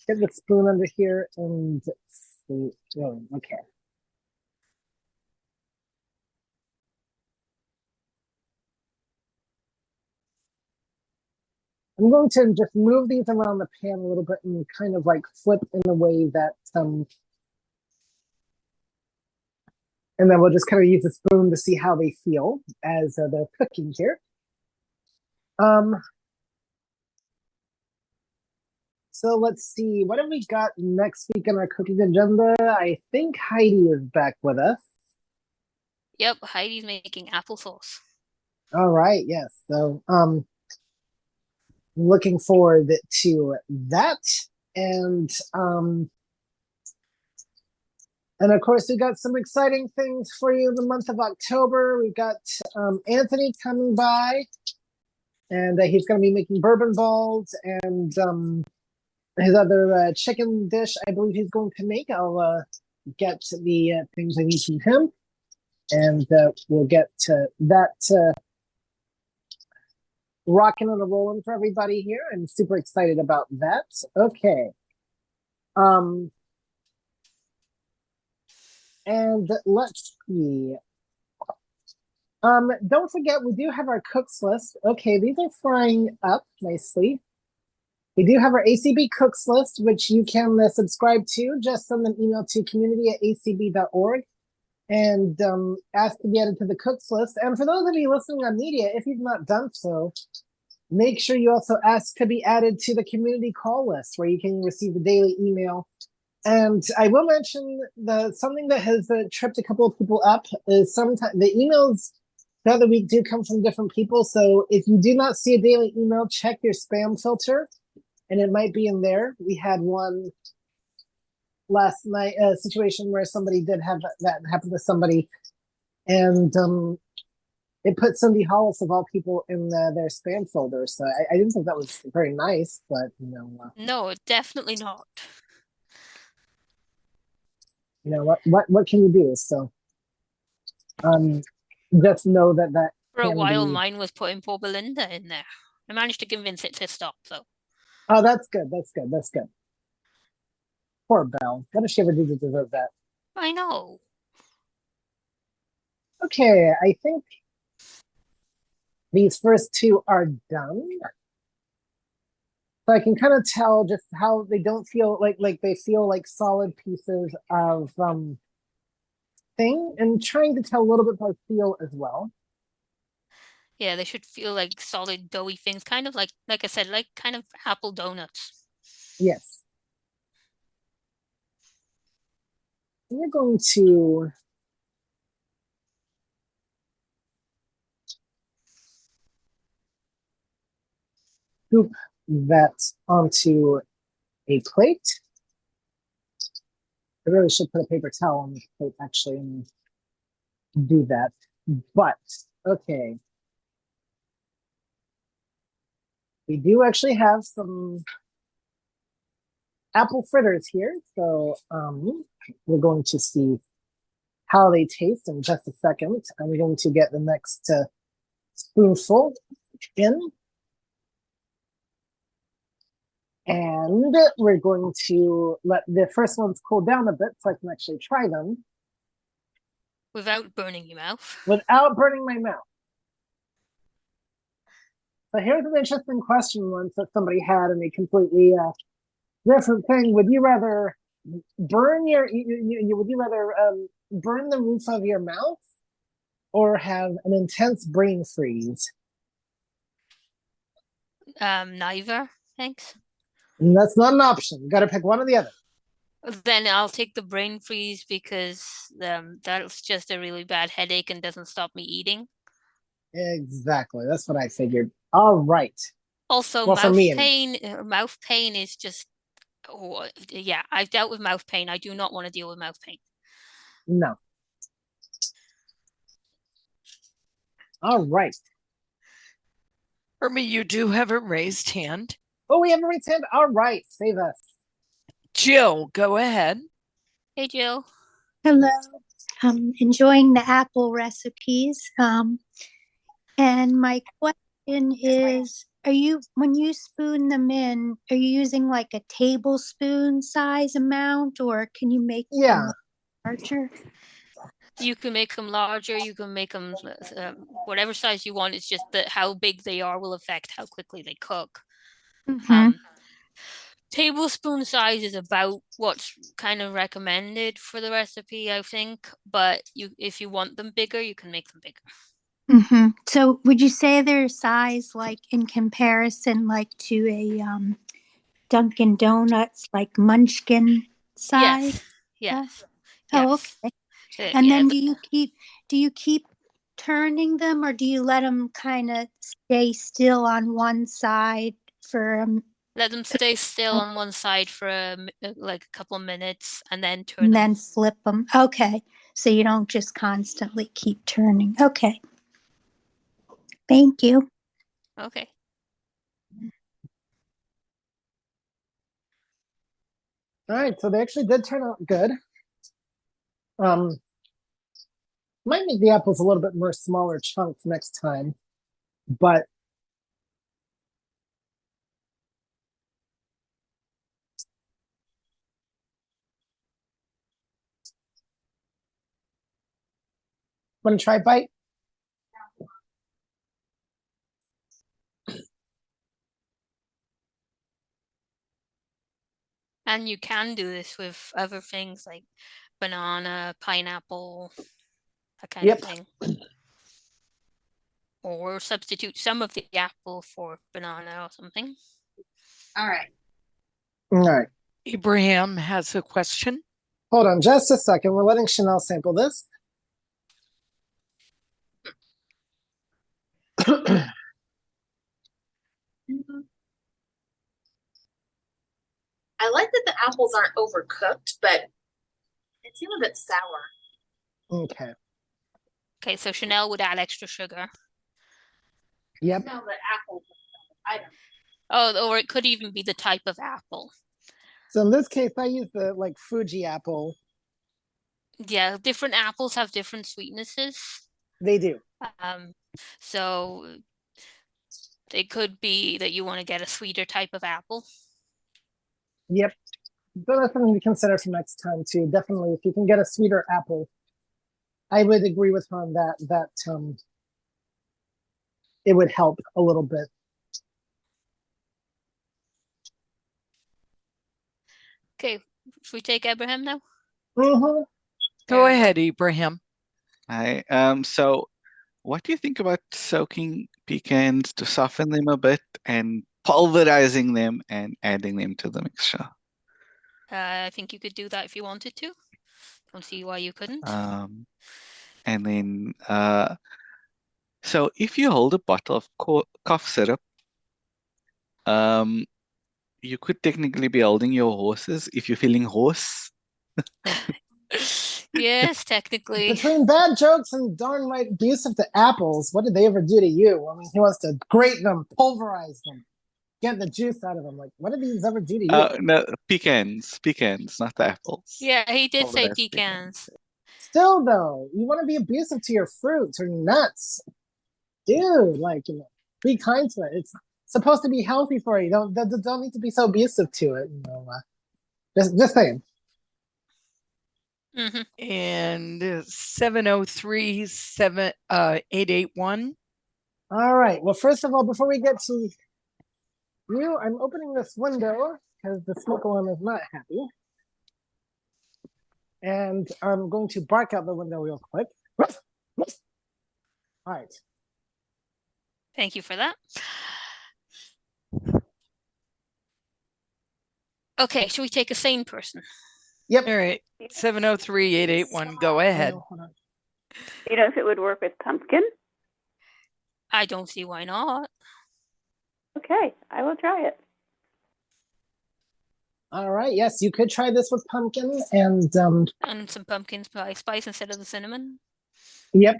get the spoon under here and see. Oh, okay. I'm going to just move these around the pan a little bit and kind of like flip in a way that, and then we'll just kind of use the spoon to see how they feel as they're cooking here. So let's see, what have we got next week on our cooking agenda? I think Heidi is back with us. Yep, Heidi's making applesauce. All right, yes. So, looking forward to that. And of course, we got some exciting things for you in the month of October. We've got Anthony coming by, and he's going to be making bourbon balls and his other chicken dish, I believe he's going to make. I'll get the things I need from him, and we'll get to that rocking and rolling for everybody here. I'm super excited about that. Okay. And let's see. Don't forget, we do have our cooks list. Okay, these are frying up nicely. We do have our ACB cooks list, which you can subscribe to. Just send an email to community@acb.org and ask to be added to the cooks list. And for those of you listening on media, if you've not done so, make sure you also ask to be added to the community call list where you can receive the daily email. And I will mention something that has tripped a couple of people up is sometimes the emails the other week do come from different people. So if you do not see a daily email, check your spam filter and it might be in there. We had one last night, a situation where somebody did have that happen to somebody, and it put Cindy Hollis of all people in their spam folder. So I didn't think that was very nice, but you know. No, definitely not. You know what can you do? So, just know that for a while mine was putting poor Belinda in there. I managed to convince it to stop, though. Oh, that's good. That's good. That's good. Poor Belle. What does she ever do to deserve that? I know. Okay, I think these first two are done. So I can kind of tell just how they don't feel like they feel like solid pieces of thing, and trying to tell a little bit about feel as well. Yeah, they should feel like solid doughy things, kind of like I said, like kind of apple donuts. Yes. We're going to scoop that onto a plate. I really should put a paper towel on the plate actually and do that. But okay. We do actually have some apple fritters here, so we're going to see how they taste in just a second. I'm going to get the next spoonful in. And we're going to let the first ones cool down a bit so I can actually try them. Without burning your mouth. without burning my mouth. So here's an interesting question once that somebody had in a completely different thing. Would you rather burn would you rather burn the roof of your mouth or have an intense brain freeze? Neither, thanks. And that's not an option. You got to pick one or the other. Then I'll take the brain freeze because that's just a really bad headache and doesn't stop me eating. Exactly. That's what I figured. All right. Also, Well, for me, mouth pain is just, oh, yeah, I've dealt with mouth pain. I do not want to deal with mouth pain. No. All right. Irma, you do have a raised hand. Oh, we have a raised hand. All right. Save us. Jill, go ahead. Hey, Jill. Hello. I'm enjoying the apple recipes. And my question is, when you spoon them in, are you using like a tablespoon size amount, or can you make them larger? You can make them larger, you can make them whatever size you want. It's just that how big they are will affect how quickly they cook. Tablespoon size is about what's kind of recommended for the recipe, I think. But if you want them bigger, you can make them bigger. So would you say their size, like in comparison, like to a Dunkin' Donuts, like Munchkin size? Yes. Oh, okay. And then do you keep turning them, or do you let them kind of stay still on one side for let them stay still on one side for like a couple of minutes and then turn and them. then flip them? Okay, so you don't just constantly keep turning. Okay, thank you. Okay. All right, so they actually did turn out good. Might make the apples a little bit more smaller chunks next time, but want to try a bite? And you can do this with other things like banana, pineapple, that kind of thing. Or substitute some of the apple for banana or something. All right. All right. Ibrahim has a question. Hold on just a second. We're letting Chanel sample this. I like that the apples aren't overcooked, but they seem a bit sour. Okay. Okay, so Chanel would add extra sugar. Yep. No, the apple. I don't. Oh, or it could even be the type of apple. So in this case, I use the Fuji apple. Yeah, different apples have different sweetnesses. They do. So it could be that you want to get a sweeter type of apple. Yep. So that's something to consider for next time too. Definitely, if you can get a sweeter apple, I would agree with her on that it would help a little bit. Okay, should we take Abraham now? Go ahead, Ibrahim. Hi. So what do you think about soaking pecans to soften them a bit and pulverizing them and adding them to the mixture? I think you could do that if you wanted to. Don't see why you couldn't. And then, so if you hold a bottle of cough syrup, you could technically be holding your horses if you're feeling hoarse. Yes, technically. Between bad jokes and darn right abusive to apples, what did they ever do to you? I mean, he wants to grate them, pulverize them, get the juice out of them. Like, what did these ever do to you? No, pecans, not the apples. Yeah, he did say pecans. Still, though, you want to be abusive to your fruits or nuts, dude. Like, be kind to it. It's supposed to be healthy for you. Don't need to be so abusive to it. Just saying. And 703-881. All right. Well, first of all, before we get to you, I'm opening this window because the smoke alarm is not happy. And I'm going to bark out the window real quick. All right. Thank you for that. Okay, should we take a sane person? Yep. All right. 703-881. Go ahead. Hold on. You know if it would work with pumpkin? I don't see why not. Okay, I will try it. All right. Yes, you could try this with pumpkin and some pumpkin spice instead of the cinnamon. Yep.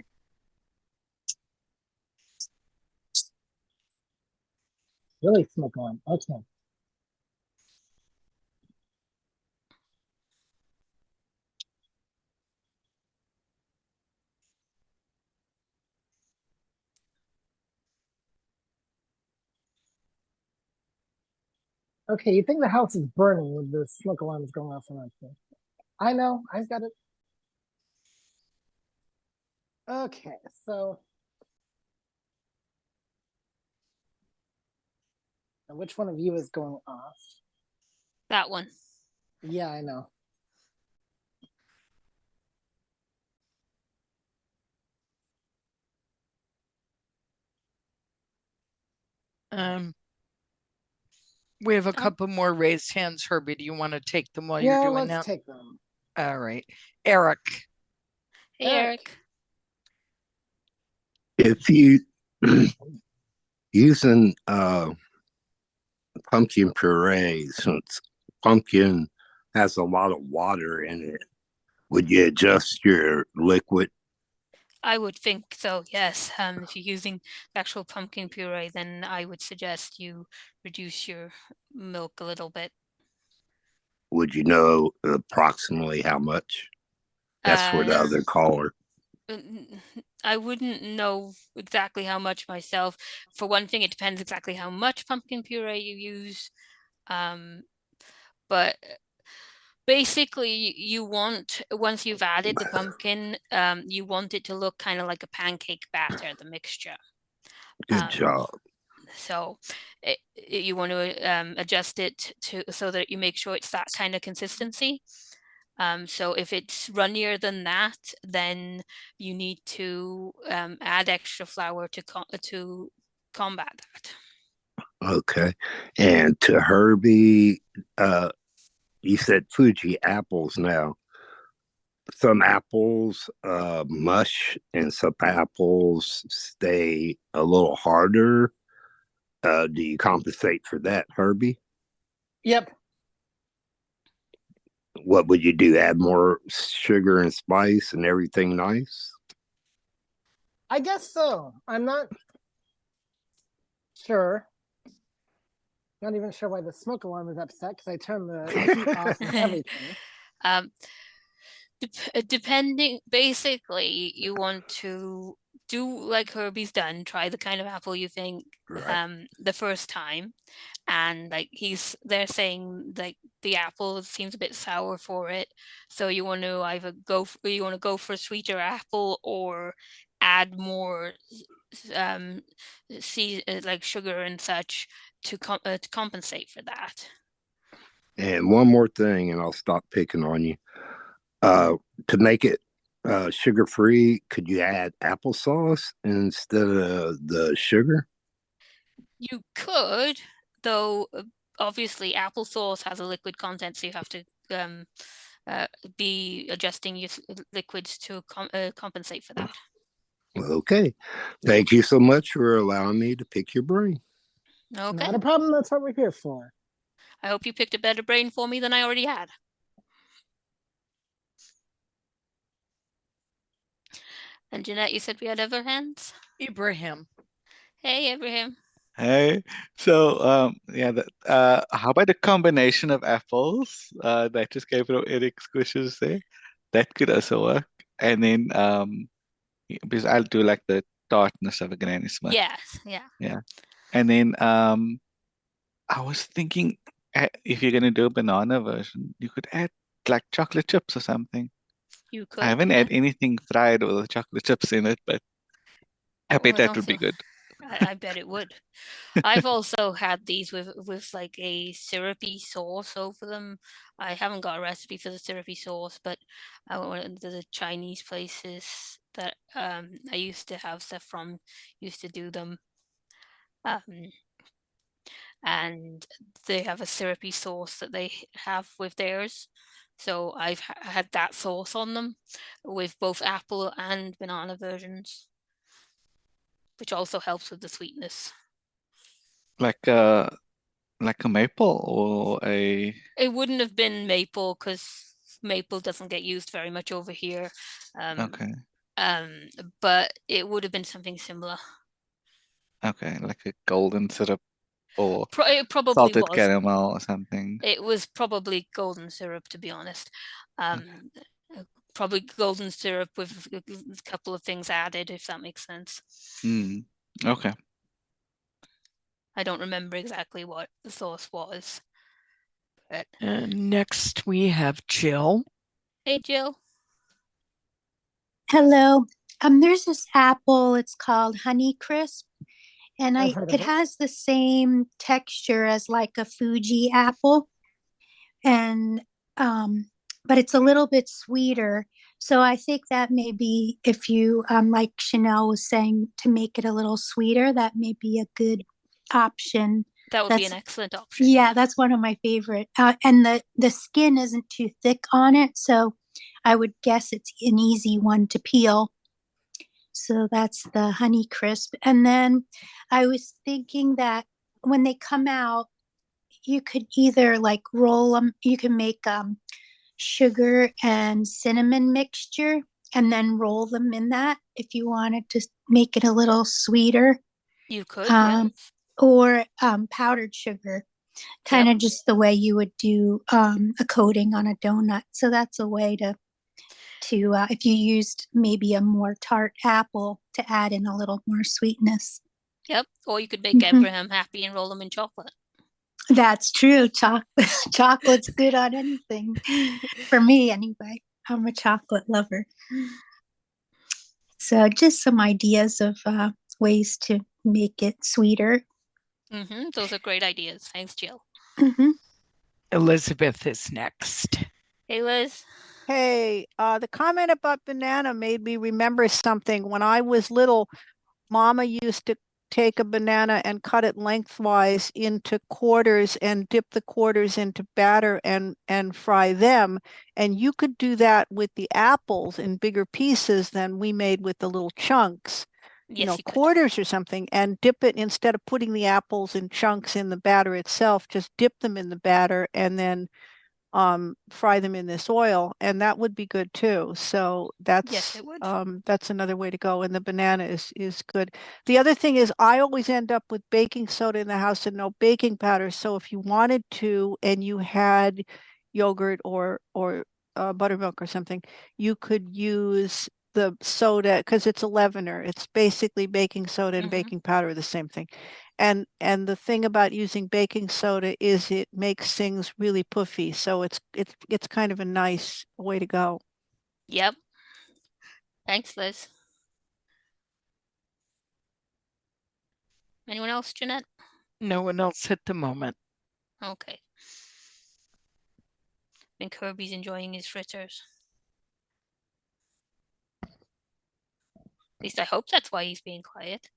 Really smoke alarm. Okay. Okay, you think the house is burning with the smoke alarms going off and on. I know, I've got it. Okay, so now which one of you is going off? That one. Yeah, I know. We have a couple more raised hands. Herbie, do you want to take them while you're Yeah, doing let's that? take them. All right. Eric. Hey, Eric. If you using pumpkin puree, since pumpkin has a lot of water in it, would you adjust your liquid? I would think so, yes. If you're using actual pumpkin puree, then I would suggest you reduce your milk a little bit. Would you know approximately how much? That's for the other caller. I wouldn't know exactly how much myself. For one thing, it depends exactly how much pumpkin puree you use. But basically, you want, once you've added the pumpkin, you want it to look kind of like a pancake batter, the mixture. Good job. So you want to adjust it so that you make sure it's that kind of consistency. So if it's runnier than that, then you need to add extra flour to combat that. Okay. And to Herbie, you said Fuji apples now. Some apples mush and some apples stay a little harder. Do you compensate for that, Herbie? Yep. What would you do? Add more sugar and spice and everything nice? I guess so. I'm not sure. Not even sure why the smoke alarm is upset because I turned the heat off and everything. Depending, basically, you want to do like Herbie's done, try the kind of apple you think the first time, and like they're saying like the apple seems a bit sour for it, so you want to either go for a sweeter apple or add more like sugar and such to compensate for that. And one more thing, and I'll stop picking on you. To make it sugar free, could you add applesauce instead of the sugar? You could, though. Obviously, applesauce has a liquid content, so you have to be adjusting your liquids to compensate for that. Okay. Thank you so much for allowing me to pick your brain. Okay. Not a problem. That's what we're here for. I hope you picked a better brain for me than I already had. And Jeanette, you said we had other hands? Ibrahim. Hey, Ibrahim. Hey, so how about a combination of apples that just came from Eric's wishes there? That could also work. And then because I'll do like the tartness of a Granny Smith. Yes, yeah. Yeah. And then I was thinking if you're gonna do a banana version, you could add like chocolate chips or something. You I could. haven't had anything fried with chocolate chips in it, but I bet that would be good. I bet it would. I've also had these with like a syrupy sauce over them. I haven't got a recipe for the syrupy sauce, but one of the Chinese places that I used to have stuff from used to do them. And they have a syrupy sauce that they have with theirs. So I've had that sauce on them with both apple and banana versions, which also helps with the sweetness. Like a maple or a It wouldn't have been maple because maple doesn't get used very much over here. okay. But it would have been something similar. Okay, like a golden syrup or It probably salted was. caramel or something. It was probably golden syrup, to be honest. Probably golden syrup with a couple of things added, if that makes sense. Okay. I don't remember exactly what the sauce was. But... next we have Jill. Hey, Jill. Hello. There's this apple. It's called Honey Crisp, and it has the same texture as like a Fuji apple, and but it's a little bit sweeter. So I think that maybe if you like Chanel was saying, to make it a little sweeter, that may be a good option. That would be an excellent option. Yeah, that's one of my favorite. And the skin isn't too thick on it, so I would guess it's an easy one to peel. So that's the Honey Crisp. And then I was thinking that when they come out, you could either like roll them, you can make sugar and cinnamon mixture and then roll them in that if you wanted to make it a little sweeter. You could, yes. Or powdered sugar, kind of just the way you would do a coating on a donut. So that's a way to if you used maybe a more tart apple to add in a little more sweetness. Yep. Or you could make Abraham happy and roll them in chocolate. That's true. Chocolate's good on anything. For me, anyway. I'm a chocolate lover. So just some ideas of ways to make it sweeter. Those are great ideas. Thanks, Jill. Elizabeth is next. Hey, Liz. Hey, the comment about banana made me remember something. When I was little, Mama used to take a banana and cut it lengthwise into quarters and dip the quarters into batter and fry them. And you could do that with the apples in bigger pieces than we made with the little chunks. Yes, quarters or something, and dip it, instead of putting the apples in chunks in the batter itself, just dip them in the batter and then fry them in this oil, and that would be good too. So that's yes, it would. That's another way to go. And the banana is good. The other thing is I always end up with baking soda in the house and no baking powder. So if you wanted to and you had yogurt or buttermilk or something, you could use the soda because it's a leavener. It's basically baking soda and baking powder, the same thing. And the thing about using baking soda is it makes things really puffy. So it's kind of a nice way to go. Yep. Thanks, Liz. Anyone else, Jeanette? No one else at the moment. Okay. I think Kirby's enjoying his fritters. At least I hope that's why he's being quiet.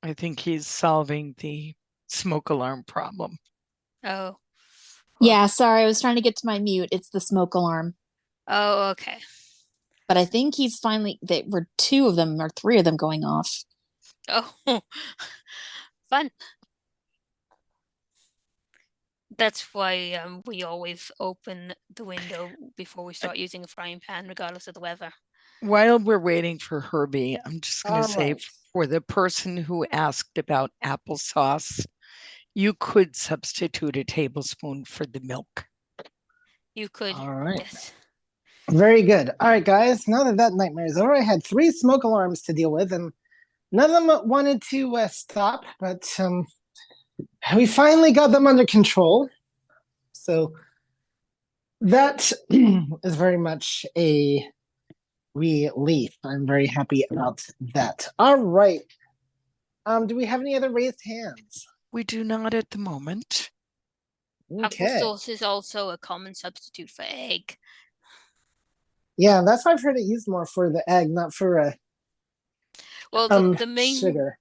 I think he's solving the smoke alarm problem. Oh. Yeah, sorry, I was trying to get to my mute. It's the smoke alarm. Oh, okay. But I think he's finally, there were 2 of them or 3 of them going off. Oh, fun. That's why we always open the window before we start using a frying pan, regardless of the weather. While we're waiting for Herbie, I'm just going to say for the person who asked about applesauce, you could substitute a tablespoon for the milk. You could. All right. Yes. Very good. All right, guys. Now that nightmare is over, I had 3 smoke alarms to deal with, and none of them wanted to stop, but we finally got them under control. So that is very much a relief. I'm very happy about that. All right. Do we have any other raised hands? We do not at the moment. Okay. Applesauce is also a common substitute for egg. Yeah, that's why I've heard it used more for the egg, not for Well, the main sugar.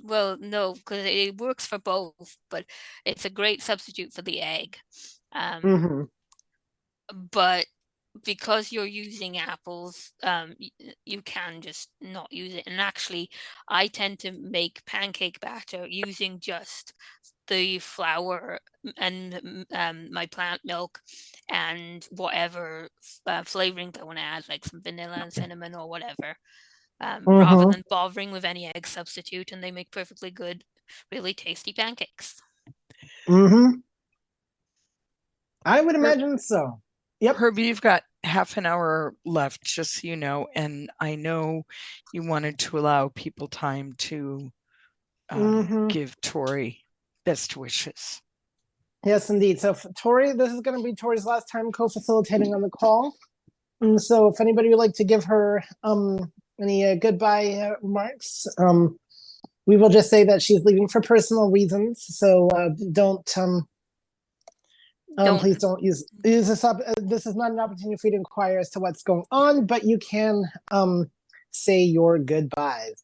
well, no, because it works for both, but it's a great substitute for the egg. Mhm. But because you're using apples, you can just not use it. And actually, I tend to make pancake batter using just the flour and my plant milk and whatever flavorings I want to add, like some vanilla and cinnamon or whatever, rather than bothering with any egg substitute, and they make perfectly good, really tasty pancakes. Mm-hmm. I would imagine so. Yep. Herbie, you've got half an hour left, just so you know, and I know you wanted to allow people time to give Tori best wishes. Yes, indeed. So, Tori, this is going to be Tori's last time co-facilitating on the call. And so, if anybody would like to give her any goodbye remarks, we will just say that she's leaving for personal reasons. So, please don't use this up. This is not an opportunity for you to inquire as to what's going on, but you can say your goodbyes.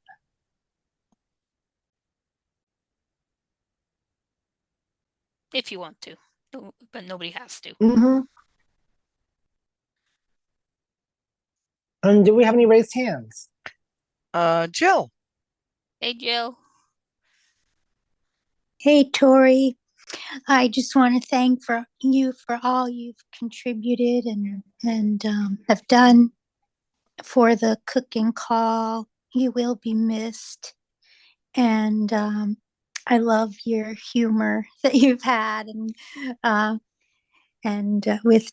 If you want to, but nobody has to. And do we have any raised hands? Jill. Hey, Jill. Hey, Tori. I just want to thank you for all you've contributed and have done for the cooking call. You will be missed. And I love your humor that you've had and with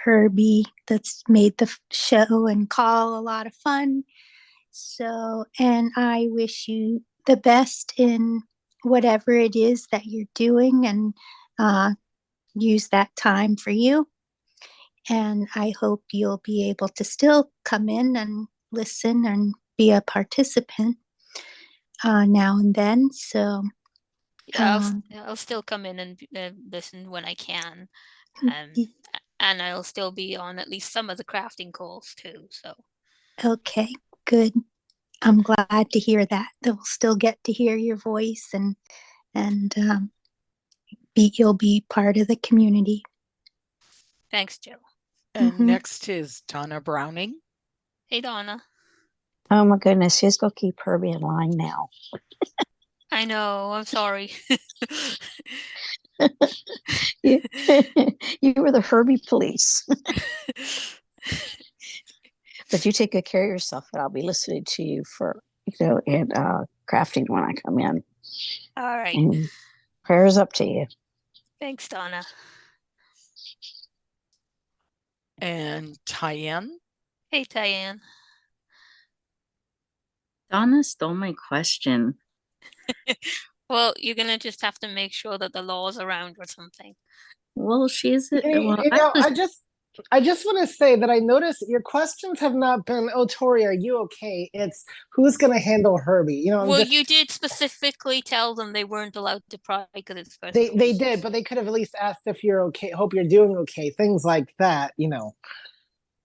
Herbie, that's made the show and call a lot of fun. So, and I wish you the best in whatever it is that you're doing, and use that time for you. And I hope you'll be able to still come in and listen and be a participant now and then. So yeah, I'll still come in and listen when I can, and I'll still be on at least some of the crafting calls too. So okay, good. I'm glad to hear that. They'll still get to hear your voice, and you'll be part of the community. Thanks, Jill. And next is Donna Browning. Hey, Donna. Oh my goodness, who's gonna keep Herbie in line now? I know, I'm sorry. You were the Herbie police. But you take good care of yourself, and I'll be listening to you for, and crafting when I come in. All right. And prayers up to you. Thanks, Donna. And Tyann. Hey, Tyann. Donna stole my question. Well, you're gonna just have to make sure that the law's around or something. Well, she's I just want to say that I noticed your questions have not been, "Oh, Tori, are you okay?" It's who's going to handle Herbie. Well, you did specifically tell them they weren't allowed to pry because it's first. They did, but they could have at least asked if you're okay. Hope you're doing okay. Things like that.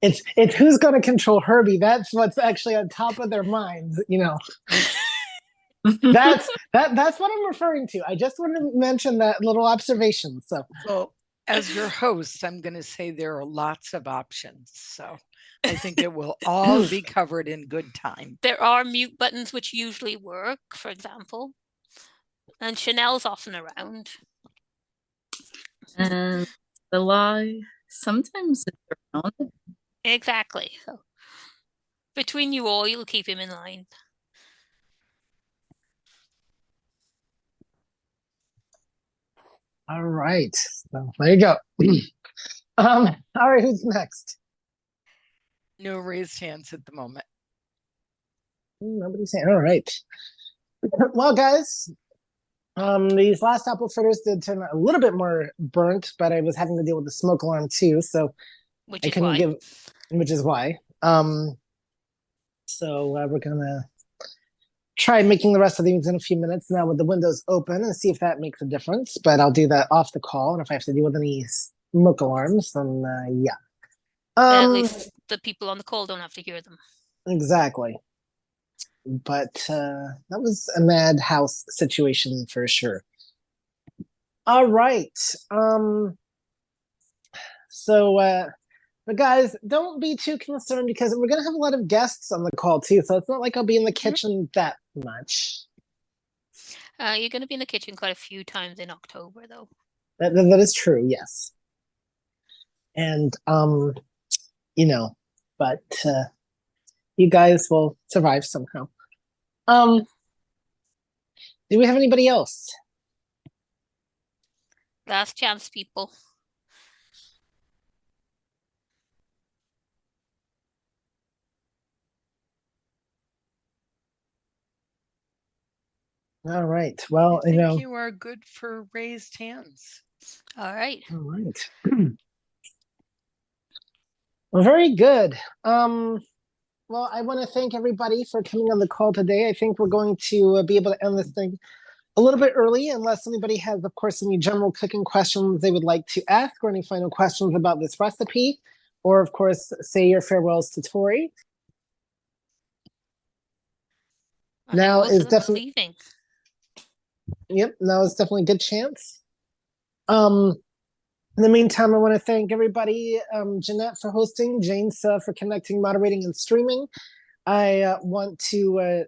It's who's going to control Herbie. That's what's actually on top of their minds. That's what I'm referring to. I just want to mention that little observation. So, well, as your host, I'm going to say there are lots of options. So I think it will all be covered in good time. There are mute buttons which usually work, for example. And Chanel's often around. And the law sometimes is around. Exactly. So between you all, you'll keep him in line. all right. So there you go. All right. Who's next? No raised hands at the moment. Nobody's saying. All right. Well, guys, These last apple fritters did turn a little bit more burnt, but I was having to deal with the smoke alarm too, so Which I is couldn't why. give, which is why. So we're gonna try making the rest of these in a few minutes now with the windows open and see if that makes a difference. But I'll do that off the call, and if I have to deal with any smoke alarms, then yeah. At least the people on the call don't have to hear them. Exactly. But that was a madhouse situation for sure. All right. So but guys, don't be too concerned because we're gonna have a lot of guests on the call too, so it's not like I'll be in the kitchen that much. You're going to be in the kitchen quite a few times in October, though. That is true, yes. And you know, but you guys will survive somehow. Do we have anybody else? Last chance, people. All right. Well, I think you are good for raised hands. All right. All right. Well, very good. Well, I want to thank everybody for coming on the call today. I think we're going to be able to end this thing a little bit early, unless anybody has, of course, any general cooking questions they would like to ask or any final questions about this recipe, or, of course, say your farewells to Tori. Now is definitely leaving. Yep, now is definitely a good chance. In the meantime, I want to thank everybody, Jeanette for hosting, James for connecting, moderating, and streaming. I want to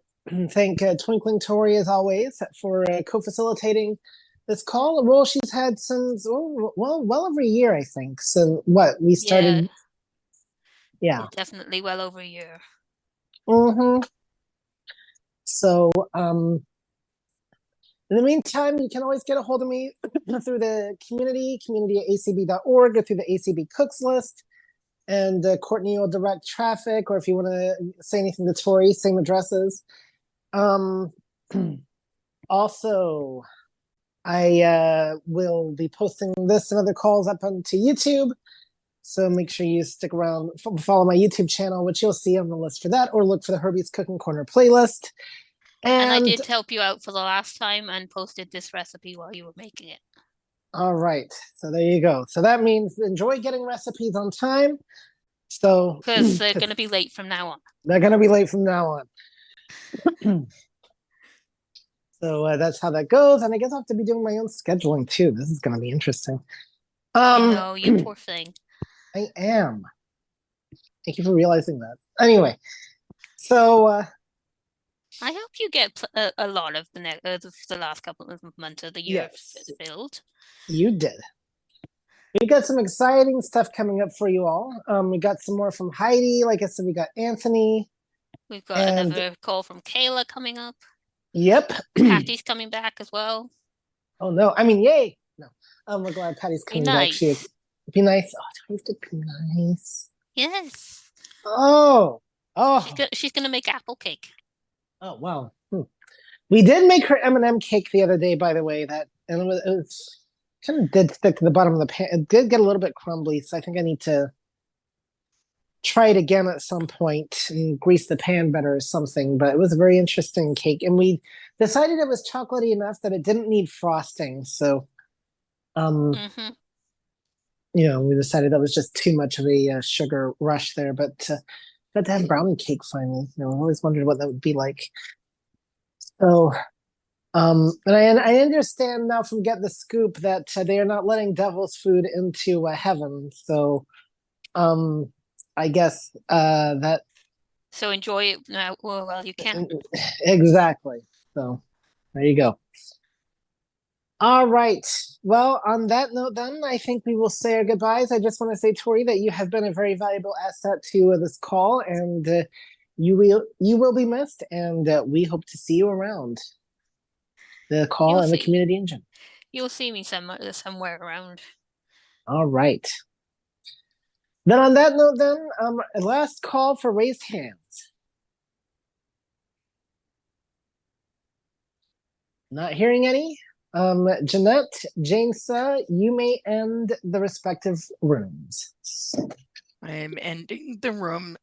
thank Twinkling Tori, as always, for co-facilitating this call, a role she's had since, well over a year, I think. So what, we started? Yeah. Definitely well over a year. Mm-hmm. So, in the meantime, you can always get a hold of me through the community at acb.org, or through the ACB Cooks list. And Courtney will direct traffic, or if you want to say anything to Tori, same addresses. Also, I will be posting this and other calls up onto YouTube. So make sure you stick around, follow my YouTube channel, which you'll see on the list for that, or look for the Herbie's Cooking Corner playlist. And I did help you out for the last time and posted this recipe while you were making it. All right. So there you go. So that means enjoy getting recipes on time. So because they're going to be late from now on. They're going to be late from now on. So that's how that goes. And I guess I'll have to be doing my own scheduling too. This is going to be interesting. You poor thing. I am. Thank you for realizing that. Anyway, so I hope you get a lot of the last couple of months of the year filled. You did. We got some exciting stuff coming up for you all. We got some more from Heidi. Like I said, we got Anthony. We've got another call from Kayla coming up. Yep. Patty's coming back as well. Oh no! I mean, yay! No, we're glad Patty's coming back. Be nice. Oh, do I have to be nice? Yes. Oh. She's gonna make apple cake. Oh wow. We did make her M&M cake the other day, by the way. It was kind of did stick to the bottom of the pan. It did get a little bit crumbly, so I think I need to try it again at some point and grease the pan better or something. But it was a very interesting cake, and we decided it was chocolatey enough that it didn't need frosting. So, we decided that was just too much of a sugar rush there. But got to have brownie cake finally. I always wondered what that would be like. So, and I understand now from Get the Scoop that they are not letting devil's food into heaven. So, I guess that. So enjoy it now while you can. Exactly. So, there you go. All right. Well, on that note, then I think we will say our goodbyes. I just want to say, Tori, that you have been a very valuable asset to this call, and you will be missed. And we hope to see you around the call and the community engine. You'll see me somewhere around. All right. Then on that note, then last call for raised hands. Not hearing any. Jeanette, Janesa, you may end the respective rooms. I am ending the room.